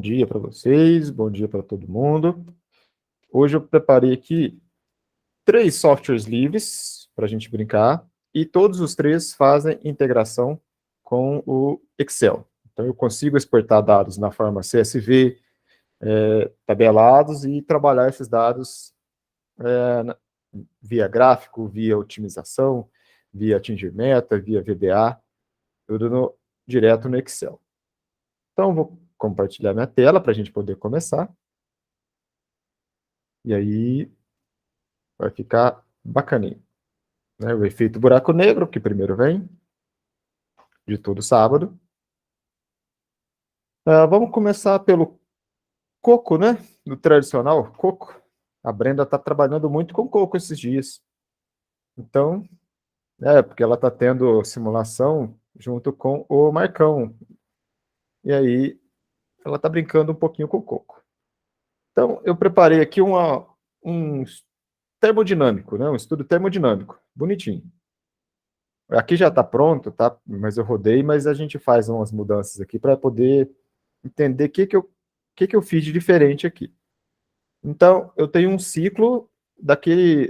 dia para vocês, bom dia para todo mundo. Hoje eu preparei aqui 3 softwares livres para a gente brincar, e todos os 3 fazem integração com o Excel. Então eu consigo exportar dados na forma CSV, tabelados, e trabalhar esses dados via gráfico, via otimização, via atingir meta, via VBA, tudo direto no Excel. Então, vou compartilhar minha tela para a gente poder começar. E aí, vai ficar bacaninho. Né? O efeito buraco negro, que primeiro vem, de todo sábado. Vamos começar pelo coco, né? Do tradicional, coco. A Brenda está trabalhando muito com coco esses dias. Então, porque ela está tendo simulação junto com o Marcão. E aí, ela está brincando um pouquinho com o coco. Então, eu preparei aqui um termodinâmico, né? Um estudo termodinâmico, bonitinho. Aqui já está pronto, tá? Mas eu rodei, mas a gente faz umas mudanças aqui para poder entender o que eu fiz de diferente aqui. Então, eu tenho um ciclo daquele...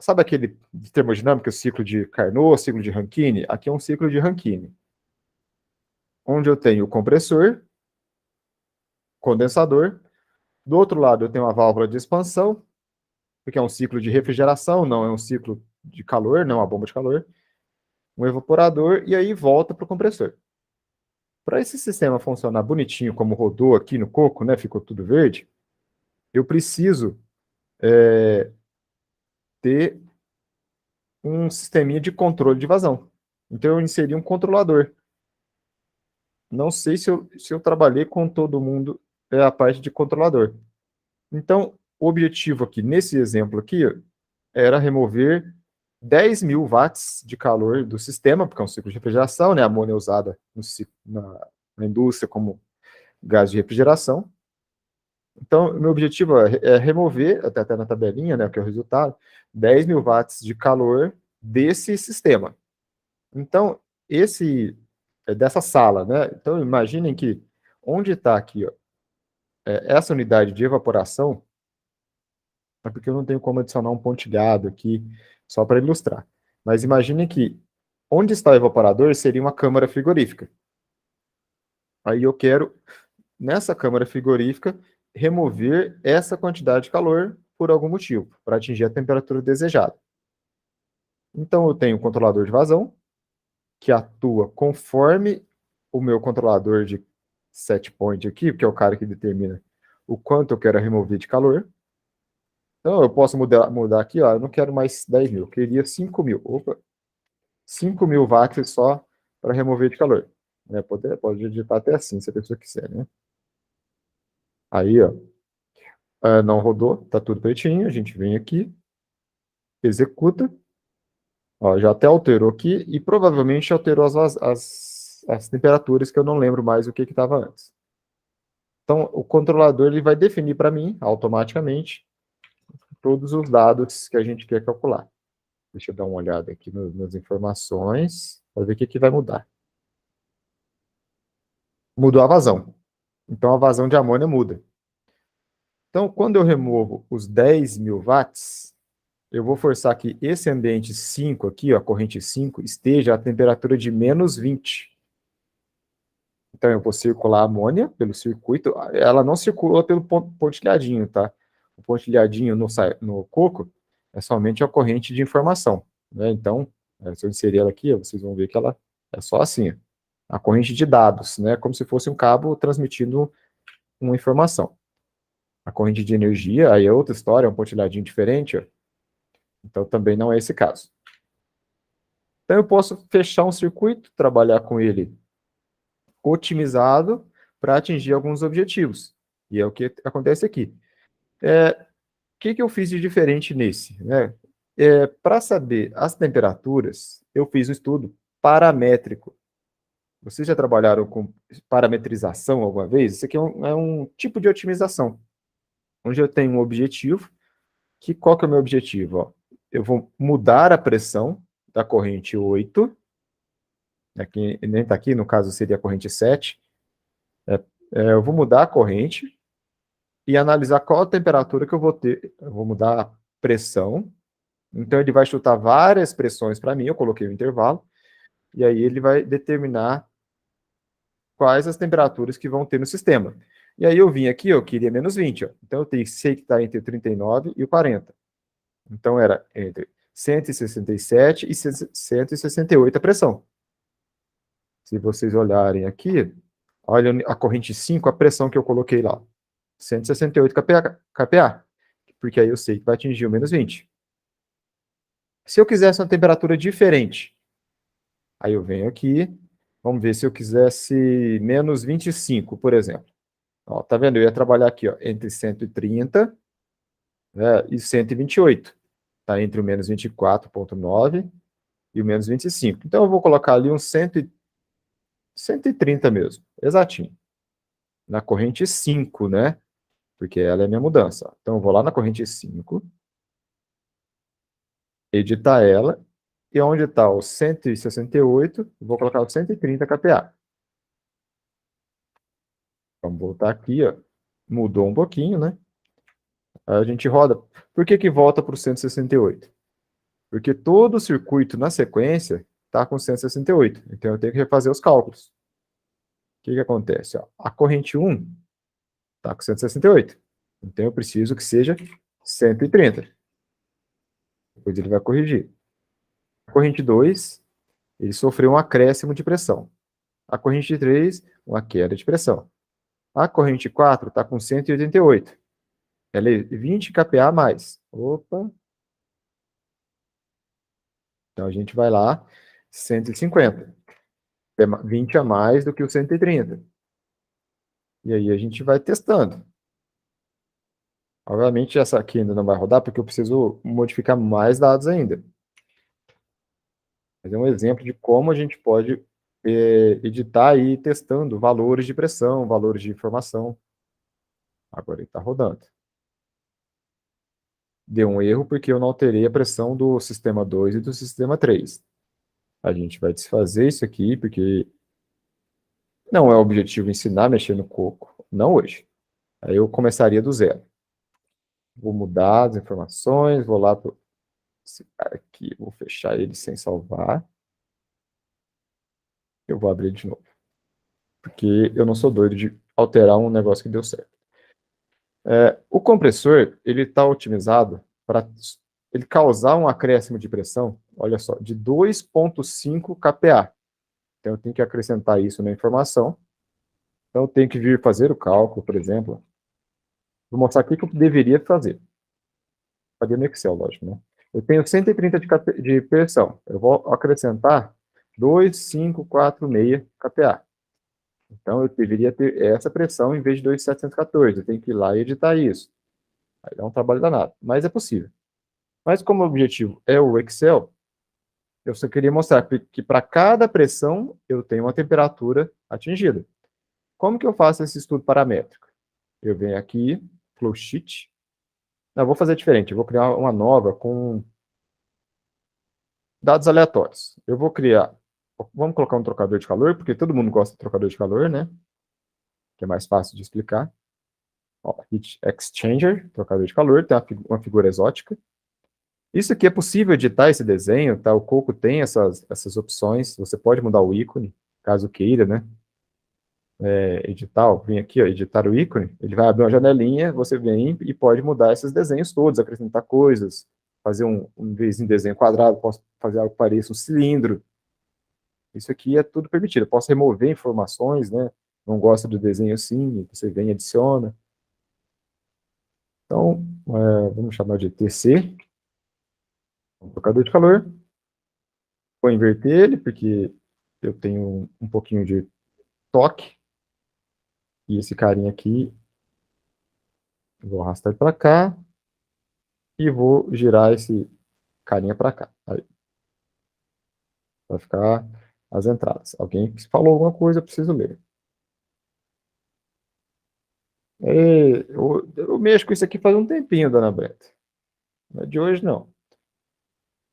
sabe aquele de termodinâmica, o ciclo de Carnot, ciclo de Rankine? Aqui é um ciclo de Rankine, onde eu tenho o compressor, condensador. Do outro lado, eu tenho a válvula de expansão, porque é um ciclo de refrigeração, não é um ciclo de calor, não é uma bomba de calor. Um evaporador, e aí volta para o compressor. Para esse sistema funcionar bonitinho, como rodou aqui no coco, né, ficou tudo verde, eu preciso ter um sisteminha de controle de vazão. Então, eu inseri um controlador. Não sei se eu trabalhei com todo mundo a parte de controlador. Então, o objetivo aqui, nesse exemplo aqui, era remover 10.000 watts de calor do sistema, porque é um ciclo de refrigeração, né? A amônia é usada na indústria como gás de refrigeração. Então, meu objetivo é remover, até na tabelinha, né, que é o resultado, 10.000 watts de calor desse sistema. Então, dessa sala, né? Então, imaginem que onde está aqui, ó, essa unidade de evaporação, é porque eu não tenho como adicionar um pontilhado aqui, só para ilustrar. Mas imaginem que onde está o evaporador seria uma câmara frigorífica. Aí eu quero, nessa câmara frigorífica, remover essa quantidade de calor por algum motivo, para atingir a temperatura desejada. Então, eu tenho um controlador de vazão, que atua conforme o meu controlador de set point aqui, que é o cara que determina o quanto eu quero remover de calor. Então, eu posso mudar aqui, ó, eu não quero mais 10.000, eu queria 5.000. Opa, 5.000 watts só para remover de calor. Pode digitar até assim, se a pessoa quiser, né? Aí, ó, não rodou, tá tudo pretinho, a gente vem aqui, executa, ó, já até alterou aqui, e provavelmente alterou as temperaturas, que eu não lembro mais o que estava antes. Então, o controlador ele vai definir para mim, automaticamente, todos os dados que a gente quer calcular. Deixa eu dar uma olhada aqui nas informações, para ver o que vai mudar. Mudou a vazão. Então, a vazão de amônia muda. Então, quando eu removo os 10.000 watts, eu vou forçar que esse ambiente 5 aqui, ó, a corrente 5, esteja a temperatura de menos 20. Então, eu vou circular a amônia pelo circuito. Ela não circula pelo pontilhadinho, tá? O pontilhadinho no coco é somente a corrente de informação, né? Então, se eu inserir ela aqui, vocês vão ver que ela é só assim, ó, a corrente de dados, né? Como se fosse um cabo transmitindo uma informação. A corrente de energia, aí é outra história, é um pontilhadinho diferente, ó. Então também não é esse caso. Então eu posso fechar um circuito, trabalhar com ele otimizado para atingir alguns objetivos. E é o que acontece aqui. O que eu fiz de diferente nesse? Né? Para saber as temperaturas, eu fiz um estudo paramétrico. Vocês já trabalharam com parametrização alguma vez? Isso aqui é um tipo de otimização, onde eu tenho um objetivo. Qual que é o meu objetivo? Ó? Eu vou mudar a pressão da corrente 8, aqui, nem está aqui, no caso seria a corrente 7, eu vou mudar a corrente e analisar qual a temperatura que eu vou ter. Eu vou mudar a pressão. Então, ele vai chutar várias pressões para mim, eu coloquei o intervalo, e aí ele vai determinar quais as temperaturas que vão ter no sistema. E aí eu vim aqui, eu queria menos 20, ó. Então eu sei que está entre o 39 e o 40. Então era entre 167 e 168 a pressão. Se vocês olharem aqui, olha a corrente 5, a pressão que eu coloquei lá. 168 kPa, porque aí eu sei que vai atingir o menos 20. Se eu quisesse uma temperatura diferente, aí eu venho aqui, vamos ver se eu quisesse menos 25, por exemplo. Ó, tá vendo? Eu ia trabalhar aqui, ó, entre 130, né, e 128. Tá entre o menos 24,9 e o menos 25. Então eu vou colocar ali uns 130 mesmo, exatinho. Na corrente 5, né? Porque ela é a minha mudança. Então eu vou lá na corrente 5, editar ela, e onde está o 168, vou colocar o 130 kPa. Vamos voltar aqui, ó. Mudou um pouquinho, né? Aí a gente roda. Por que que volta para o 168? Porque todo o circuito na sequência está com 168. Então eu tenho que refazer os cálculos. O que que acontece? Ó, a corrente 1 está com 168. Então eu preciso que seja 130. Depois ele vai corrigir. A corrente 2, ele sofreu um acréscimo de pressão. A corrente 3, uma queda de pressão. A corrente 4 está com 188. Ela é 20 kPa a mais. Opa! Então a gente vai lá, 150. É 20 a mais do que o 130. E aí a gente vai testando. Obviamente essa aqui ainda não vai rodar, porque eu preciso modificar mais dados ainda. Mas é um exemplo de como a gente pode editar e ir testando valores de pressão, valores de informação. Agora ele está rodando. Deu um erro porque eu não alterei a pressão do sistema 2 e do sistema 3. A gente vai desfazer isso aqui, porque não é o objetivo ensinar a mexer no coco. Não hoje. Aí eu começaria do zero. Vou mudar as informações, vou lá para esse cara aqui, vou fechar ele sem salvar. Eu vou abrir de novo. Porque eu não sou doido de alterar um negócio que deu certo. O compressor, ele está otimizado para ele causar um acréscimo de pressão, olha só, de 2,5 kPa. Então, eu tenho que acrescentar isso na informação. Então, eu tenho que vir fazer o cálculo, por exemplo. Vou mostrar aqui o que eu deveria fazer. Faria no Excel, lógico, né? Eu tenho 130 de pressão. Eu vou acrescentar 2,546 kPa. Então, eu deveria ter essa pressão em vez de 2,714. Eu tenho que ir lá e editar isso. Aí dá um trabalho danado, mas é possível. Mas como o objetivo é o Excel, eu só queria mostrar que para cada pressão eu tenho uma temperatura atingida. Como que eu faço esse estudo paramétrico? Eu venho aqui, flowsheet. Não, eu vou fazer diferente, eu vou criar uma nova com dados aleatórios. Eu vou criar, vamos colocar um trocador de calor, porque todo mundo gosta de trocador de calor, né? Que é mais fácil de explicar. Ó, Heat Exchanger, trocador de calor, tem uma figura exótica. Isso aqui é possível editar esse desenho, tá? O Coco tem essas opções, você pode mudar o ícone, caso queira, né? Editar, ó, vem aqui, ó, editar o ícone, ele vai abrir uma janelinha, você vem e pode mudar esses desenhos todos, acrescentar coisas, fazer em vez de um desenho quadrado, posso fazer algo que pareça um cilindro. Isso aqui é tudo permitido. Eu posso remover informações, né? Não gosta do desenho assim, você vem e adiciona. Então, vamos chamar de TC, um trocador de calor. Vou inverter ele, porque eu tenho um pouquinho de toque. E esse carinha aqui, vou arrastar para cá e vou girar esse carinha para cá. Aí, vai ficar as entradas. Alguém falou alguma coisa, eu preciso ler. Eu mexo com isso aqui faz um tempinho, dona Breta. Não é de hoje, não.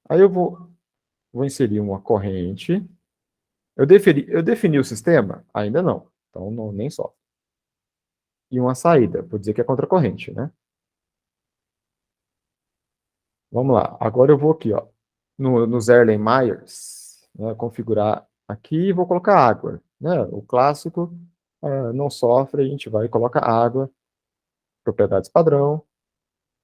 Aí eu vou inserir uma corrente. Eu defini o sistema? Ainda não. Então, nem só. e uma saída. Vou dizer que é contracorrente, né? Vamos lá. Agora eu vou aqui, ó, nos Erlenmeyers, né, configurar aqui e vou colocar água, né? O clássico não sofre, a gente vai e coloca água, propriedades padrão,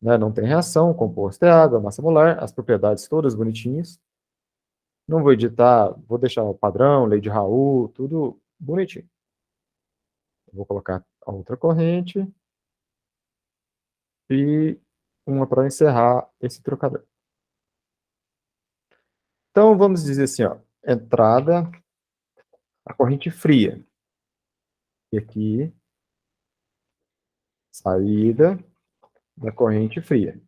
né? Não tem reação, o composto é água, massa molar, as propriedades todas bonitinhas. Não vou editar, vou deixar o padrão, lei de Raoult, tudo bonitinho. Vou colocar a outra corrente e uma para encerrar esse trocador. Então, vamos dizer assim, ó, entrada, a corrente fria. E aqui, saída da corrente fria.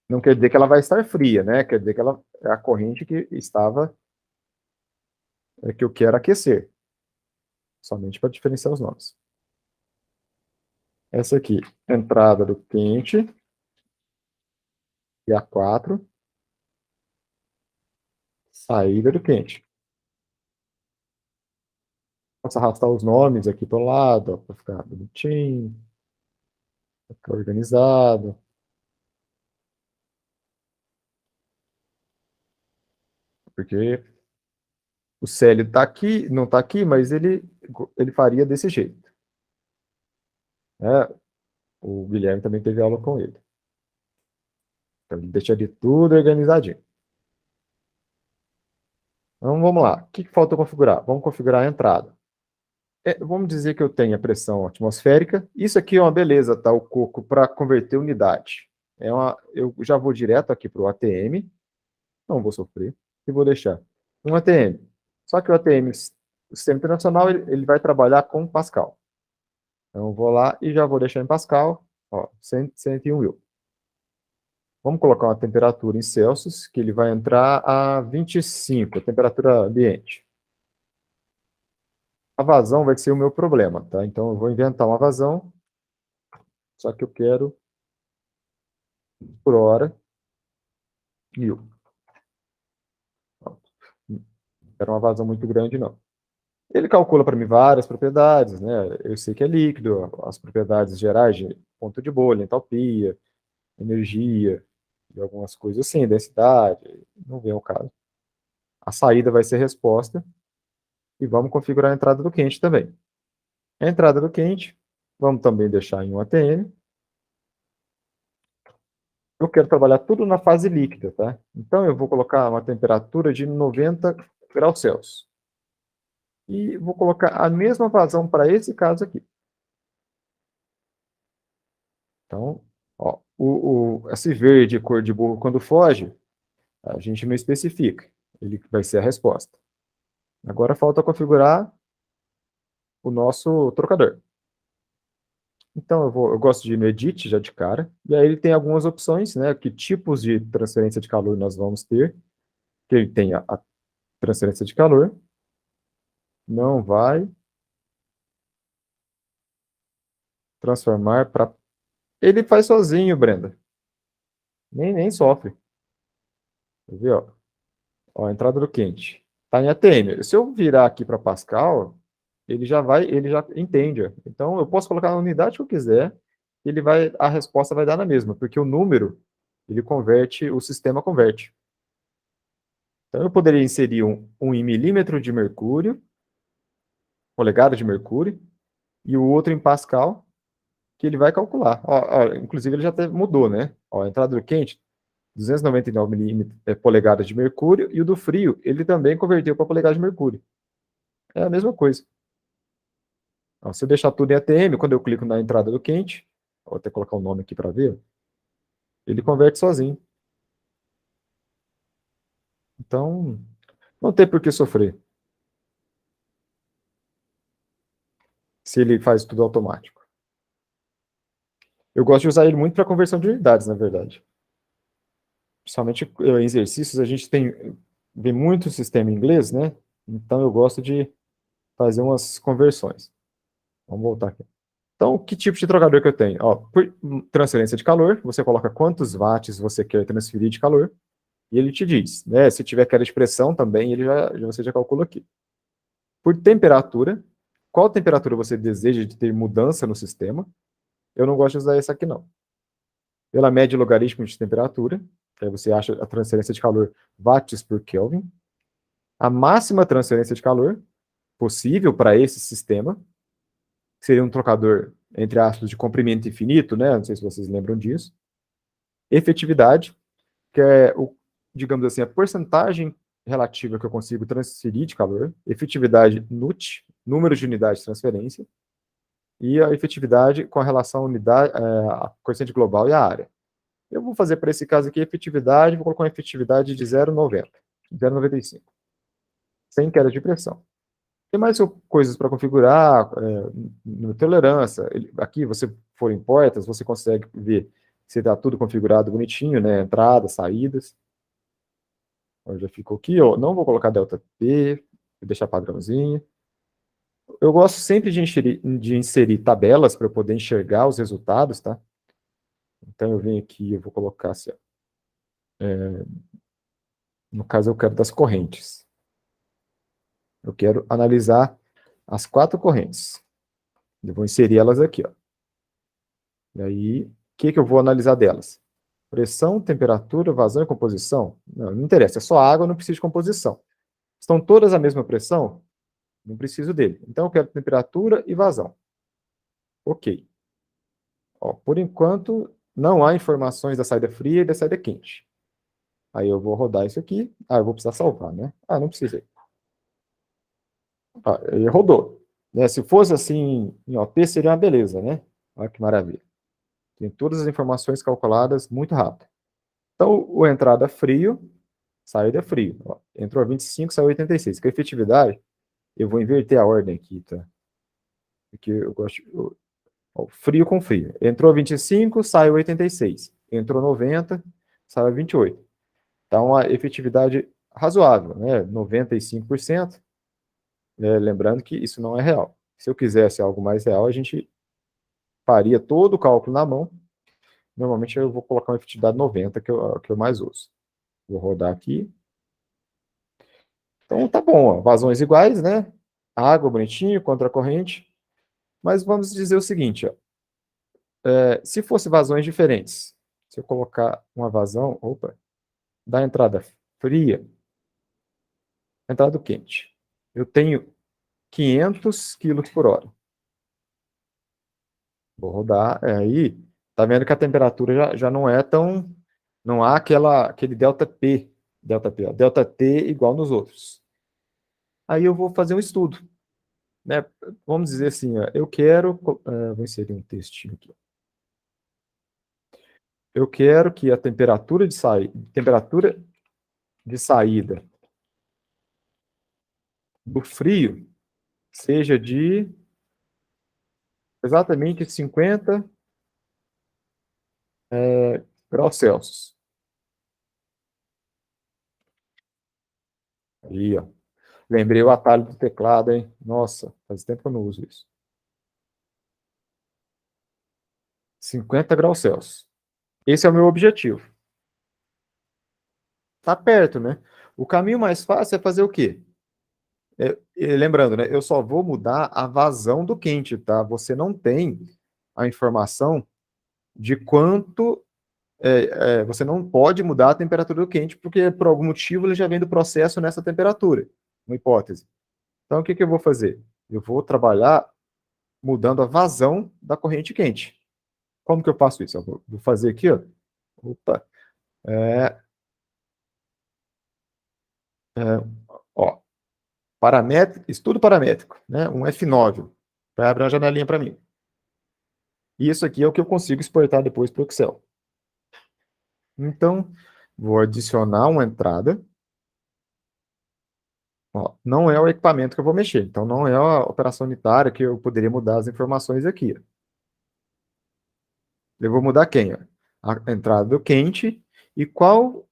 Não quer dizer que ela vai estar fria, né? Quer dizer que ela é a corrente que estava, que eu quero aquecer. Somente para diferenciar os nomes. Essa aqui, entrada do quente, e a 4, saída do quente. Posso arrastar os nomes aqui para o lado, para ficar bonitinho, para ficar organizado. Porque o Célio está aqui, não está aqui, mas ele faria desse jeito. Né? O Guilherme também teve aula com ele. Então, ele deixaria tudo organizadinho. Então, vamos lá. O que falta configurar? Vamos configurar a entrada. Vamos dizer que eu tenho a pressão atmosférica. Isso aqui é uma beleza, tá? O coco para converter unidade. Eu já vou direto aqui para o ATM. Não vou sofrer. E vou deixar um ATM. Só que o ATM, o Sistema Internacional, ele vai trabalhar com Pascal. Então, eu vou lá e já vou deixar em Pascal, ó, 101 mil. Vamos colocar uma temperatura em Celsius, que ele vai entrar a 25, a temperatura ambiente. A vazão vai ser o meu problema, tá? Então, eu vou inventar uma vazão, só que eu quero por hora 1000. Não quero uma vazão muito grande, não. Ele calcula para mim várias propriedades, né? Eu sei que é líquido, as propriedades gerais de ponto de bolha, entalpia, energia, e algumas coisas assim, densidade, não vem ao caso. A saída vai ser resposta, e vamos configurar a entrada do quente também. A entrada do quente, vamos também deixar em um ATM. Eu quero trabalhar tudo na fase líquida, tá? Então, eu vou colocar uma temperatura de 90 graus Celsius. E vou colocar a mesma vazão para esse caso aqui. Então, ó, esse verde cor de burro, quando foge, a gente não especifica. Ele vai ser a resposta. Agora falta configurar o nosso trocador. Então, eu gosto de ir no Edit já de cara, e aí ele tem algumas opções, né? Que tipos de transferência de calor nós vamos ter. Que ele tem a transferência de calor, não vai transformar para... Ele faz sozinho, Brenda. Nem sofre. Quer ver, ó? Ó, a entrada do quente. Está em ATM. Se eu virar aqui para Pascal, ele já entende. Então, eu posso colocar na unidade que eu quiser, a resposta vai dar na mesma, porque o número, ele converte, o sistema converte. Então, eu poderia inserir um em milímetro de mercúrio, polegada de mercúrio, e o outro em Pascal, que ele vai calcular. Ó, inclusive, ele já até mudou, né? Ó, a entrada do quente, 299 polegadas de mercúrio, e o do frio, ele também converteu para polegada de mercúrio. É a mesma coisa. Ó, se eu deixar tudo em ATM, quando eu clico na entrada do quente, vou até colocar o nome aqui para ver, ele converte sozinho. Então, não tem por que sofrer, se ele faz tudo automático. Eu gosto de usar ele muito para conversão de unidades, na verdade. Principalmente em exercícios, a gente vê muito sistema em inglês, né? Então, eu gosto de fazer umas conversões. Vamos voltar aqui. Então, que tipo de trocador que eu tenho? Ó, por transferência de calor, você coloca quantos watts você quer transferir de calor, e ele te diz, né? Se tiver queda de pressão também, você já calcula aqui. Por temperatura, qual temperatura você deseja de ter mudança no sistema. Eu não gosto de usar essa aqui, não. Pela média logarítmica de temperatura, que aí você acha a transferência de calor watts por Kelvin. A máxima transferência de calor possível para esse sistema, que seria um trocador, entre aspas, de comprimento infinito, né? Não sei se vocês lembram disso. Efetividade, que é, digamos assim, a porcentagem relativa que eu consigo transferir de calor. Efetividade NUT, número de unidades de transferência. E a efetividade com a relação à unidade, a coeficiente global e a área. Eu vou fazer para esse caso aqui a efetividade, vou colocar uma efetividade de 0,90, 0,95, sem queda de pressão. Tem mais coisas para configurar, tolerância. Aqui, você for em portas, você consegue ver se está tudo configurado bonitinho, né? Entradas, saídas. Então, já ficou aqui, ó. Não vou colocar ΔP, vou deixar padrãozinho. Eu gosto sempre de inserir tabelas para eu poder enxergar os resultados, tá? Então, eu venho aqui, eu vou colocar assim, ó. No caso, eu quero das correntes. Eu quero analisar as 4 correntes. Eu vou inserir elas aqui, ó. E aí, o que eu vou analisar delas? Pressão, temperatura, vazão e composição? Não interessa, é só água, não preciso de composição. Estão todas a mesma pressão? Não preciso dele. Então, eu quero temperatura e vazão. Ok. Ó, por enquanto, não há informações da saída fria e da saída quente. Aí eu vou rodar isso aqui. Ah, eu vou precisar salvar, né? Ah, não precisei. Ah, ele rodou. Né? Se fosse assim em OP, seria uma beleza, né? Olha que maravilha. Tem todas as informações calculadas muito rápido. Então, o entrada frio, saída frio. Ó, entrou a 25, saiu a 86. Com a efetividade, eu vou inverter a ordem aqui, tá? Porque eu gosto... Ó, frio com frio. Entrou a 25, saiu a 86. Entrou 90, saiu a 28. Então, a efetividade razoável, né? 95%. Lembrando que isso não é real. Se eu quisesse algo mais real, a gente faria todo o cálculo na mão. Normalmente eu vou colocar uma efetividade 90, que eu mais uso. Vou rodar aqui. Então tá bom, ó, vazões iguais, né? Água bonitinho, contracorrente. Mas vamos dizer o seguinte, ó, se fosse vazões diferentes, se eu colocar uma vazão, opa, da entrada fria, entrada quente, eu tenho 500 kg por hora. Vou rodar, aí, tá vendo que a temperatura já não é tão, não há aquele ó, delta T igual nos outros. Aí eu vou fazer um estudo, né? Vamos dizer assim, ó, eu quero, vou inserir um textinho aqui. Eu quero que a temperatura de saída do frio seja de exatamente 50 graus Celsius. Aí, ó. Lembrei o atalho do teclado, hein? Nossa, faz tempo que eu não uso isso. 50 graus Celsius. Esse é o meu objetivo. Tá perto, né? O caminho mais fácil é fazer o quê? Lembrando, né? Eu só vou mudar a vazão do quente, tá? Você não tem a informação de quanto você não pode mudar a temperatura do quente, porque por algum motivo ele já vem do processo nessa temperatura, uma hipótese. Então, o que eu vou fazer? Eu vou trabalhar mudando a vazão da corrente quente. Como que eu faço isso? Eu vou fazer aqui, ó. Opa. É, é, ó, estudo paramétrico, né? Um F9. Vai abrir uma janelinha para mim. E isso aqui é o que eu consigo exportar depois para o Excel. Então, vou adicionar uma entrada. Ó, não é o equipamento que eu vou mexer, então não é a operação unitária que eu poderia mudar as informações aqui. Eu vou mudar quem? Ó? A entrada do quente e qual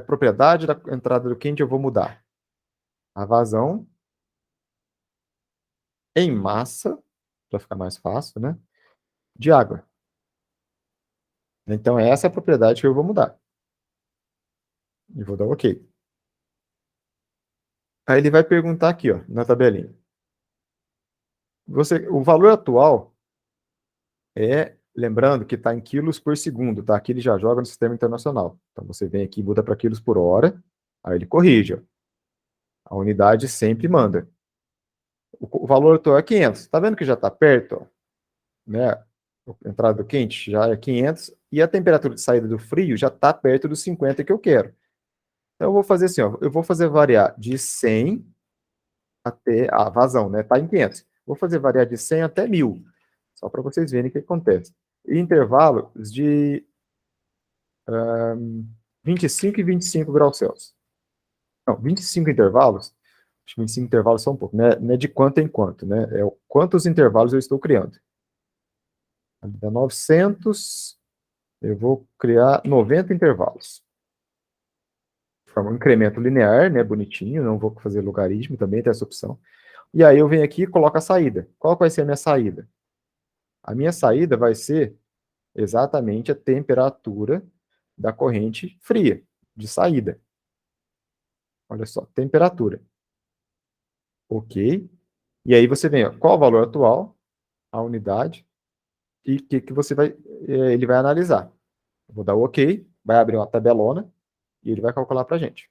propriedade da entrada do quente eu vou mudar? A vazão em massa, para ficar mais fácil, né? De água. Então, essa é a propriedade que eu vou mudar. E vou dar OK. Aí ele vai perguntar aqui, ó, na tabelinha. o valor atual lembrando que está em quilos por segundo, tá? Aqui ele já joga no sistema internacional. Então, você vem aqui e muda para quilos por hora, aí ele corrige, ó. A unidade sempre manda. O valor atual é 500. Tá vendo que já está perto, ó, né? A entrada do quente já é 500 e a temperatura de saída do frio já está perto dos 50 que eu quero. Então, eu vou fazer assim, ó, eu vou fazer variar de 100 até a vazão, né? Tá em 500. Vou fazer variar de 100 até 1000, só para vocês verem o que acontece. E intervalos de 25 e 25 graus Celsius. Não, 25 intervalos, acho que 25 intervalos só um pouco, né? Não é de quanto em quanto, né? É quantos intervalos eu estou criando. Da 900, eu vou criar 90 intervalos. Forma um incremento linear, né? Bonitinho, não vou fazer logaritmo, também tem essa opção. E aí eu venho aqui e coloco a saída. Qual vai ser a minha saída? A minha saída vai ser exatamente a temperatura da corrente fria, de saída. Olha só, temperatura. Ok. E aí você vem, ó, qual o valor atual, a unidade, e o que você vai, ele vai analisar. Eu vou dar o ok, vai abrir uma tabelona, e ele vai calcular para a gente.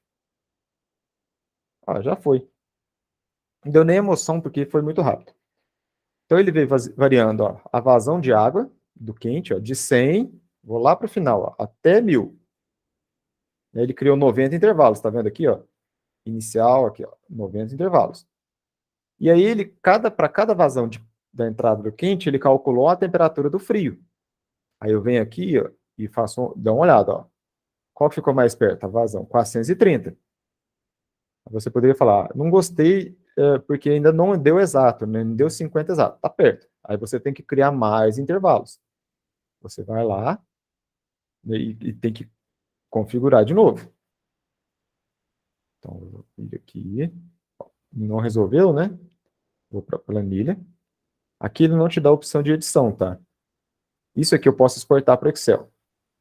Ah, já foi. Não deu nem emoção, porque foi muito rápido. Então ele veio variando, ó, a vazão de água, do quente, ó, de 100, vou lá para o final, ó, até 1000. Ele criou 90 intervalos, tá vendo aqui, ó? Inicial, aqui, ó, 90 intervalos. E aí ele, para cada vazão da entrada do quente, ele calculou a temperatura do frio. Aí eu venho aqui, ó, e faço, dá uma olhada, ó. Qual ficou mais perto? A vazão, 430. Você poderia falar, não gostei, porque ainda não deu exato, né? Não deu 50 exato, tá perto. Aí você tem que criar mais intervalos. Você vai lá, né, e tem que configurar de novo. Então, eu vou vir aqui, não resolveu, né? Vou para a planilha. Aqui ele não te dá a opção de edição, tá? Isso aqui eu posso exportar para o Excel.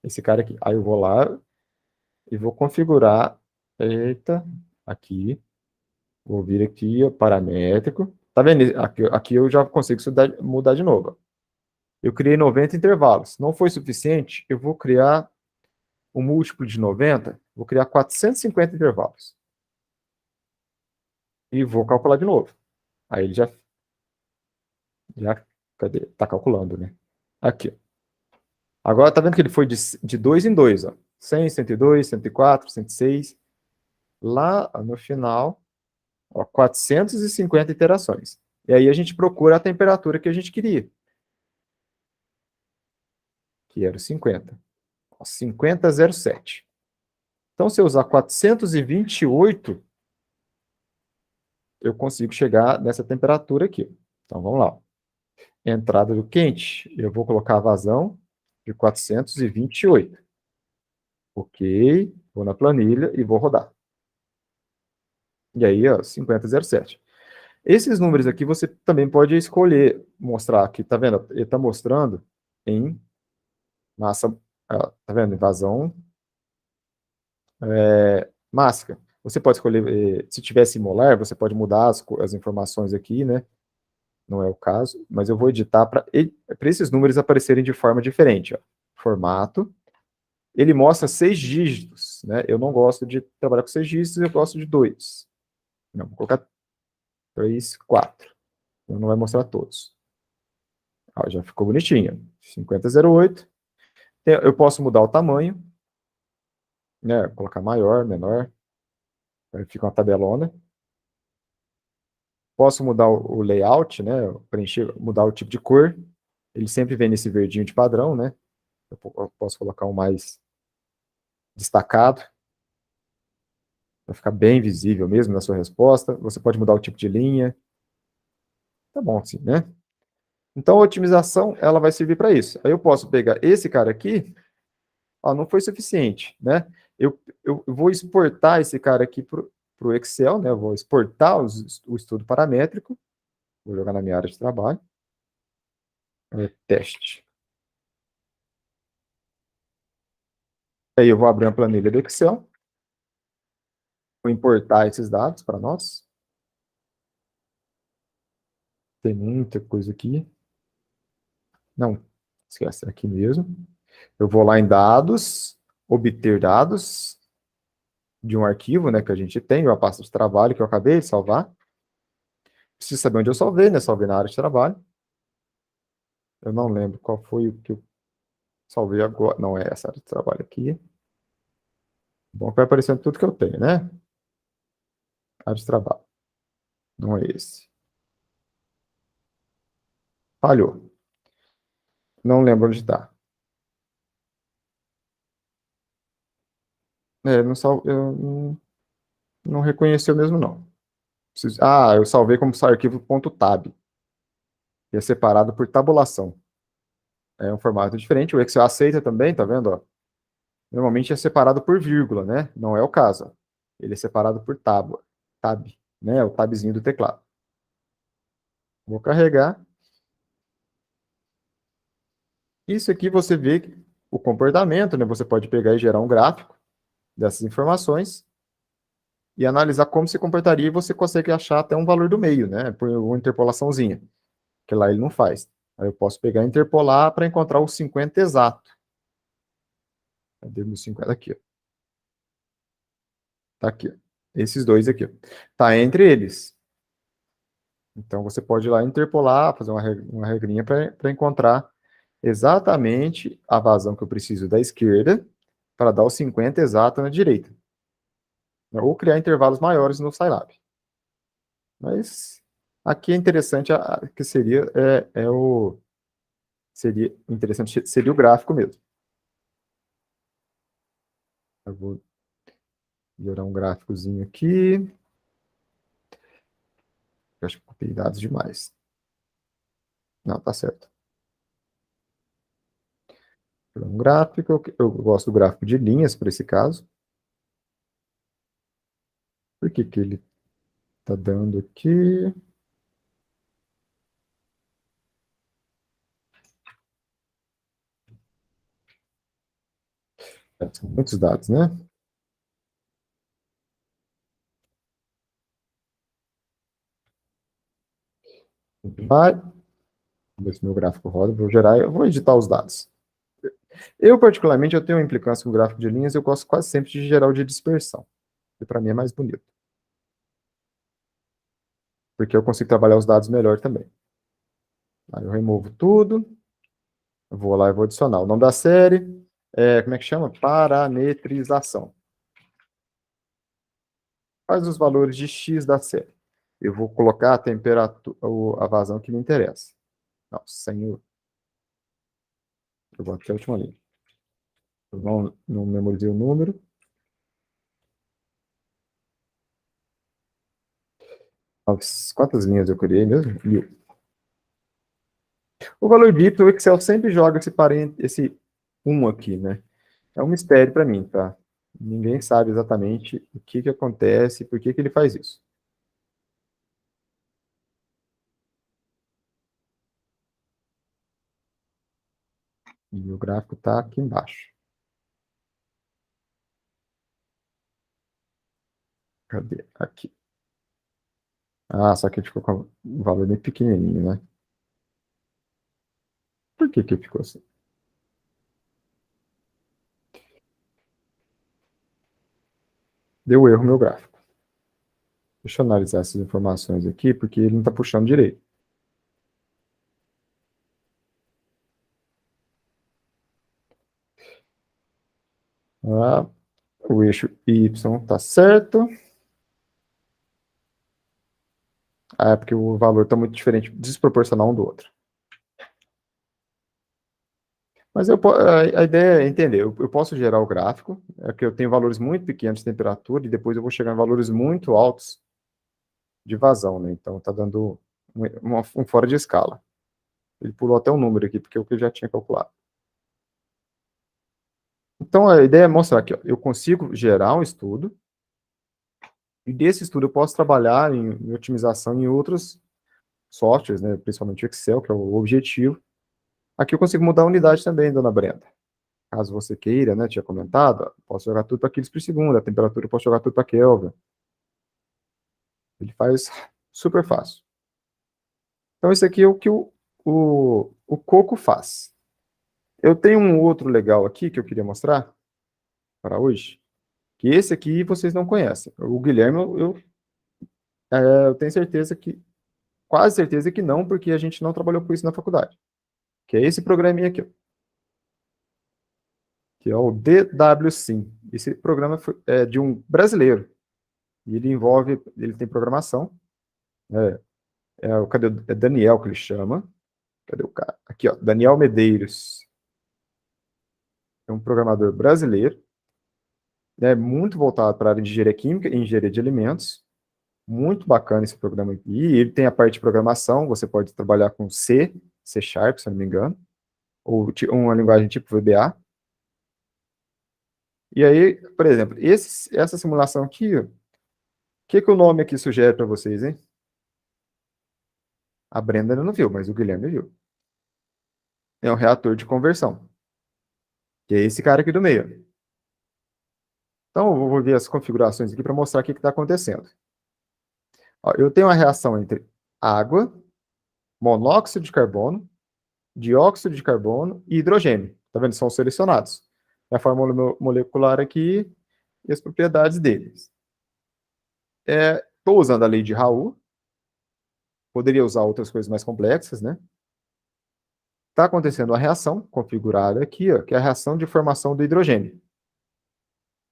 Esse cara aqui. Aí eu vou lá e vou configurar. Eita, aqui. Vou vir aqui, ó, paramétrico. Tá vendo? Aqui eu já consigo mudar de novo. Eu criei 90 intervalos. Não foi suficiente, eu vou criar um múltiplo de 90, vou criar 450 intervalos. E vou calcular de novo. Aí ele cadê? Tá calculando, né? Aqui. Agora tá vendo que ele foi de 2 em 2, ó. 100, 102, 104, 106. Lá no final, ó, 450 iterações. E aí a gente procura a temperatura que a gente queria, que era o 50. 50,07. Então, se eu usar 428, eu consigo chegar nessa temperatura aqui. Então, vamos lá. Entrada do quente, eu vou colocar a vazão de 428. Ok, vou na planilha e vou rodar. E aí, ó, 50,07. Esses números aqui você também pode escolher mostrar aqui, tá vendo? Ele está mostrando em massa, tá vendo? Em vazão mássica. Você pode escolher, se tivesse molar, você pode mudar as informações aqui, né? Não é o caso, mas eu vou editar para esses números aparecerem de forma diferente, ó. Formato. Ele mostra 6 dígitos, né? Eu não gosto de trabalhar com 6 dígitos, eu gosto de 2. Não, vou colocar 3, 4. Então não vai mostrar todos. Ah, já ficou bonitinho. 50,08. Eu posso mudar o tamanho, né? Colocar maior, menor. Aí fica uma tabelona. Posso mudar o layout, né? Preencher, mudar o tipo de cor. Ele sempre vem nesse verdinho de padrão, né? Eu posso colocar um mais destacado, para ficar bem visível mesmo na sua resposta. Você pode mudar o tipo de linha. Tá bom assim, né? Então, a otimização, ela vai servir para isso. Aí eu posso pegar esse cara aqui, ó, não foi suficiente, né? Eu vou exportar esse cara aqui para o Excel, né? Eu vou exportar o estudo paramétrico, vou jogar na minha área de trabalho. Teste. Aí eu vou abrir uma planilha do Excel, vou importar esses dados para nós. Tem muita coisa aqui. Não, esquece, é aqui mesmo. Eu vou lá em dados, obter dados de um arquivo, né, que a gente tem, uma pasta de trabalho que eu acabei de salvar. Preciso saber onde eu salvei, né? Salvei na área de trabalho. Eu não lembro qual foi o que eu salvei agora. Não é essa área de trabalho aqui. Bom, vai aparecendo tudo que eu tenho, né? Área de trabalho. Não é esse. Falhou. Não lembro onde está. É, não eu não reconheceu mesmo, não. Eu salvei como arquivo .tab. E é separado por tabulação. É um formato diferente. O Excel aceita também, tá vendo? Ó? Normalmente é separado por vírgula, né? Não é o caso. Ele é separado por tábua. Tab, né? O tabzinho do teclado. Vou carregar. Isso aqui você vê o comportamento, né? Você pode pegar e gerar um gráfico dessas informações e analisar como se comportaria e você consegue achar até um valor do meio, né? Por uma interpolaçãozinha, que lá ele não faz. Aí eu posso pegar e interpolar para encontrar o 50 exato. Cadê o 50? Aqui, ó. Tá aqui, ó. Esses dois aqui, ó. Tá entre eles. Então você pode ir lá interpolar, fazer uma regrinha para encontrar exatamente a vazão que eu preciso da esquerda para dar o 50 exato na direita. Ou criar intervalos maiores no Scilab. Mas aqui é interessante que seria interessante seria o gráfico mesmo. Eu vou gerar um gráficozinho aqui. Eu acho que copiei dados demais. Não, tá certo. Um gráfico, eu gosto do gráfico de linhas para esse caso. Por que que ele está dando aqui? São muitos dados, né? Vai. Vamos ver se meu gráfico roda. Vou gerar, eu vou editar os dados. Eu, particularmente, eu tenho uma implicância com o gráfico de linhas, eu gosto quase sempre de gerar o de dispersão. Que para mim é mais bonito. Porque eu consigo trabalhar os dados melhor também. Aí eu removo tudo. Eu vou lá e vou adicionar. O nome da série como é que chama? Parametrização. Quais os valores de X da série? Eu vou colocar a temperatura, a vazão que me interessa. Não, sem o... Eu vou até a última linha. Eu não memorizei o número. Quantas linhas eu criei mesmo? 1000. O valor dito, o Excel sempre joga esse 1 aqui, né? É um mistério para mim, tá? Ninguém sabe exatamente o que que acontece, por que que ele faz isso. E o gráfico está aqui embaixo. Cadê? Aqui. Ah, só que ele ficou com um valor bem pequenininho, né? Por que que ficou assim? Deu erro no meu gráfico. Deixa eu analisar essas informações aqui, porque ele não está puxando direito. Ah, o eixo Y está certo. Ah, é porque o valor está muito diferente, desproporcional um do outro. Mas a ideia é entender, eu posso gerar o gráfico, é que eu tenho valores muito pequenos de temperatura e depois eu vou chegar em valores muito altos de vazão, né? Então está dando um fora de escala. Ele pulou até um número aqui, porque é o que eu já tinha calculado. Então a ideia é mostrar que eu consigo gerar um estudo, e desse estudo eu posso trabalhar em otimização em outros softwares, né? Principalmente o Excel, que é o objetivo. Aqui eu consigo mudar a unidade também, dona Brenda. Caso você queira, né, tinha comentado, posso jogar tudo para quilos por segundo, a temperatura eu posso jogar tudo para Kelvin. Ele faz super fácil. Então, esse aqui é o que o Coco faz. Eu tenho um outro legal aqui que eu queria mostrar para hoje, que esse aqui vocês não conhecem. O Guilherme, eu tenho certeza que, quase certeza que não, porque a gente não trabalhou com isso na faculdade. Que é esse programinha aqui, ó, que é o DWSim. Esse programa é de um brasileiro. E ele tem programação. Cadê? É Daniel que ele chama. Cadê o cara? Aqui, ó, Daniel Medeiros. É um programador brasileiro, né, muito voltado para a área de engenharia química e engenharia de alimentos. Muito bacana esse programa aqui. E ele tem a parte de programação, você pode trabalhar com C Sharp, se eu não me engano, ou uma linguagem tipo VBA. E aí, por exemplo, essa simulação aqui, o que o nome aqui sugere para vocês, hein? A Brenda não viu, mas o Guilherme viu. É um reator de conversão, que é esse cara aqui do meio. Então, eu vou ver as configurações aqui para mostrar o que está acontecendo. Ó, eu tenho uma reação entre água, monóxido de carbono, dióxido de carbono e hidrogênio. Tá vendo? São selecionados. É a fórmula molecular aqui e as propriedades deles. Estou usando a lei de Raoult. Poderia usar outras coisas mais complexas, né? Está acontecendo uma reação configurada aqui, ó, que é a reação de formação do hidrogênio.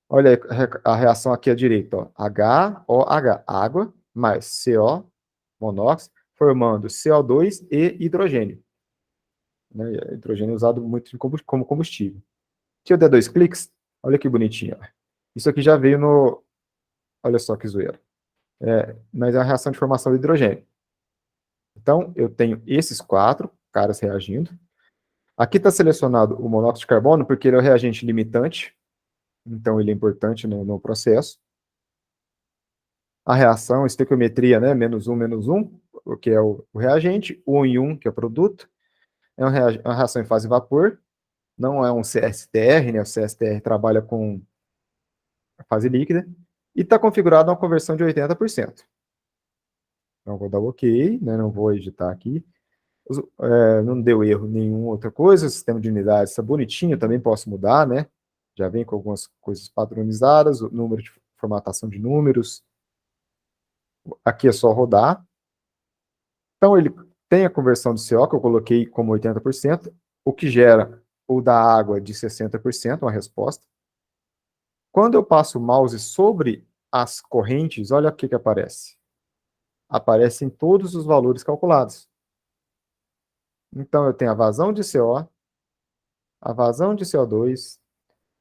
Olha aí a reação aqui à direita, ó, HOH, água, mais CO, monóxido, formando CO2 e hidrogênio. Né? Hidrogênio é usado muito como combustível. Se eu der 2 cliques, olha que bonitinho. Ó. Isso aqui já veio no... Olha só que zoeira. Mas é a reação de formação de hidrogênio. Então, eu tenho esses 4 caras reagindo. Aqui está selecionado o monóxido de carbono, porque ele é o reagente limitante, então ele é importante no processo. A reação, estequiometria, né, menos um, que é o reagente, o 1 em 1, que é o produto. É uma reação em fase vapor, não é um CSTR, né, o CSTR trabalha com a fase líquida, e está configurado uma conversão de 80%. Então, vou dar OK, né, não vou editar aqui. Não deu erro nenhuma outra coisa, o sistema de unidades está bonitinho, também posso mudar, né? Já vem com algumas coisas padronizadas, o número de formatação de números. Aqui é só rodar. Então, ele tem a conversão de CO, que eu coloquei como 80%, o que gera o da água de 60%, uma resposta. Quando eu passo o mouse sobre as correntes, olha o que aparece. Aparecem todos os valores calculados. Então, eu tenho a vazão de CO, a vazão de CO2,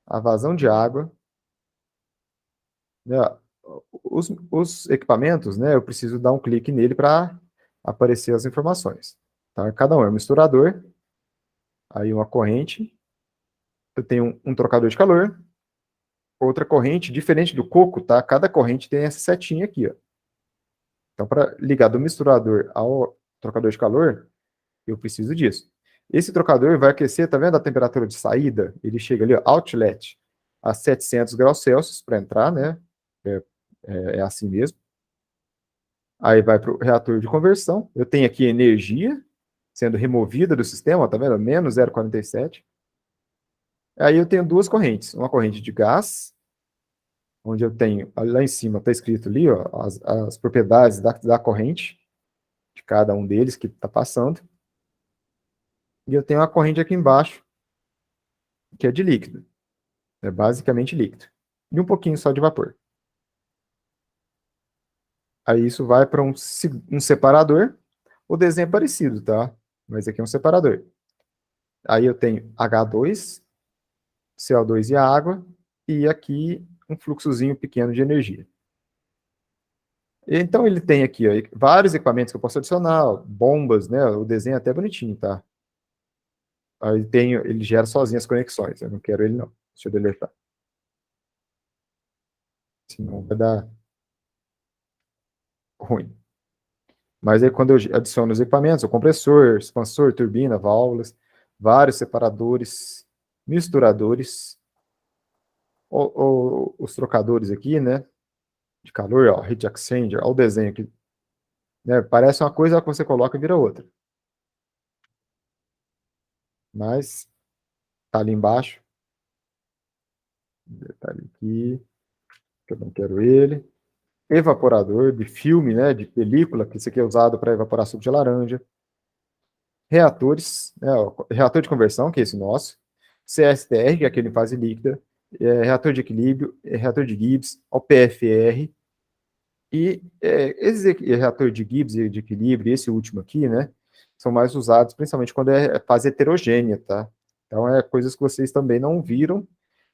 a vazão de água. Né? Os equipamentos, né, eu preciso dar um clique nele para aparecer as informações. Tá? Cada um é um misturador, aí uma corrente, eu tenho um trocador de calor, outra corrente, diferente do coco, tá? Cada corrente tem essa setinha aqui, ó. Então, para ligar do misturador ao trocador de calor, eu preciso disso. Esse trocador vai aquecer, tá vendo a temperatura de saída? Ele chega ali, ó, outlet, a 700 graus Celsius para entrar, né? É assim mesmo. Aí vai para o reator de conversão. Eu tenho aqui energia sendo removida do sistema, tá vendo? Menos 0,47. Aí eu tenho duas correntes. Uma corrente de gás, onde eu tenho, lá em cima está escrito ali, ó, as propriedades da corrente, de cada um deles que está passando. E eu tenho uma corrente aqui embaixo, que é de líquido. É basicamente líquido. E um pouquinho só de vapor. Aí isso vai para um separador. O desenho é parecido, tá? Mas aqui é um separador. Aí eu tenho H2, CO2 e água, e aqui um fluxozinho pequeno de energia. Então ele tem aqui ó, vários equipamentos que eu posso adicionar, ó, bombas, né? O desenho é até bonitinho, tá? Aí ele gera sozinho as conexões, eu não quero ele não. Deixa eu deletar. Senão vai dar ruim. Mas aí quando eu adiciono os equipamentos, o compressor, expansor, turbina, válvulas, vários separadores, misturadores, os trocadores aqui, né? De calor, ó, heat exchanger, olha o desenho aqui né? Parece uma coisa que você coloca e vira outra. Mas tá ali embaixo. Detalhe aqui, que eu não quero ele. Evaporador de filme, né, de película, que isso aqui é usado para evaporar suco de laranja. Reatores, né, reator de conversão, que é esse nosso. CSTR, que é aquele em fase líquida. Reator de equilíbrio, reator de Gibbs, OPFR. E esse reator de Gibbs e de equilíbrio, esse último aqui, né, são mais usados principalmente quando é fase heterogênea, tá? Então, coisas que vocês também não viram,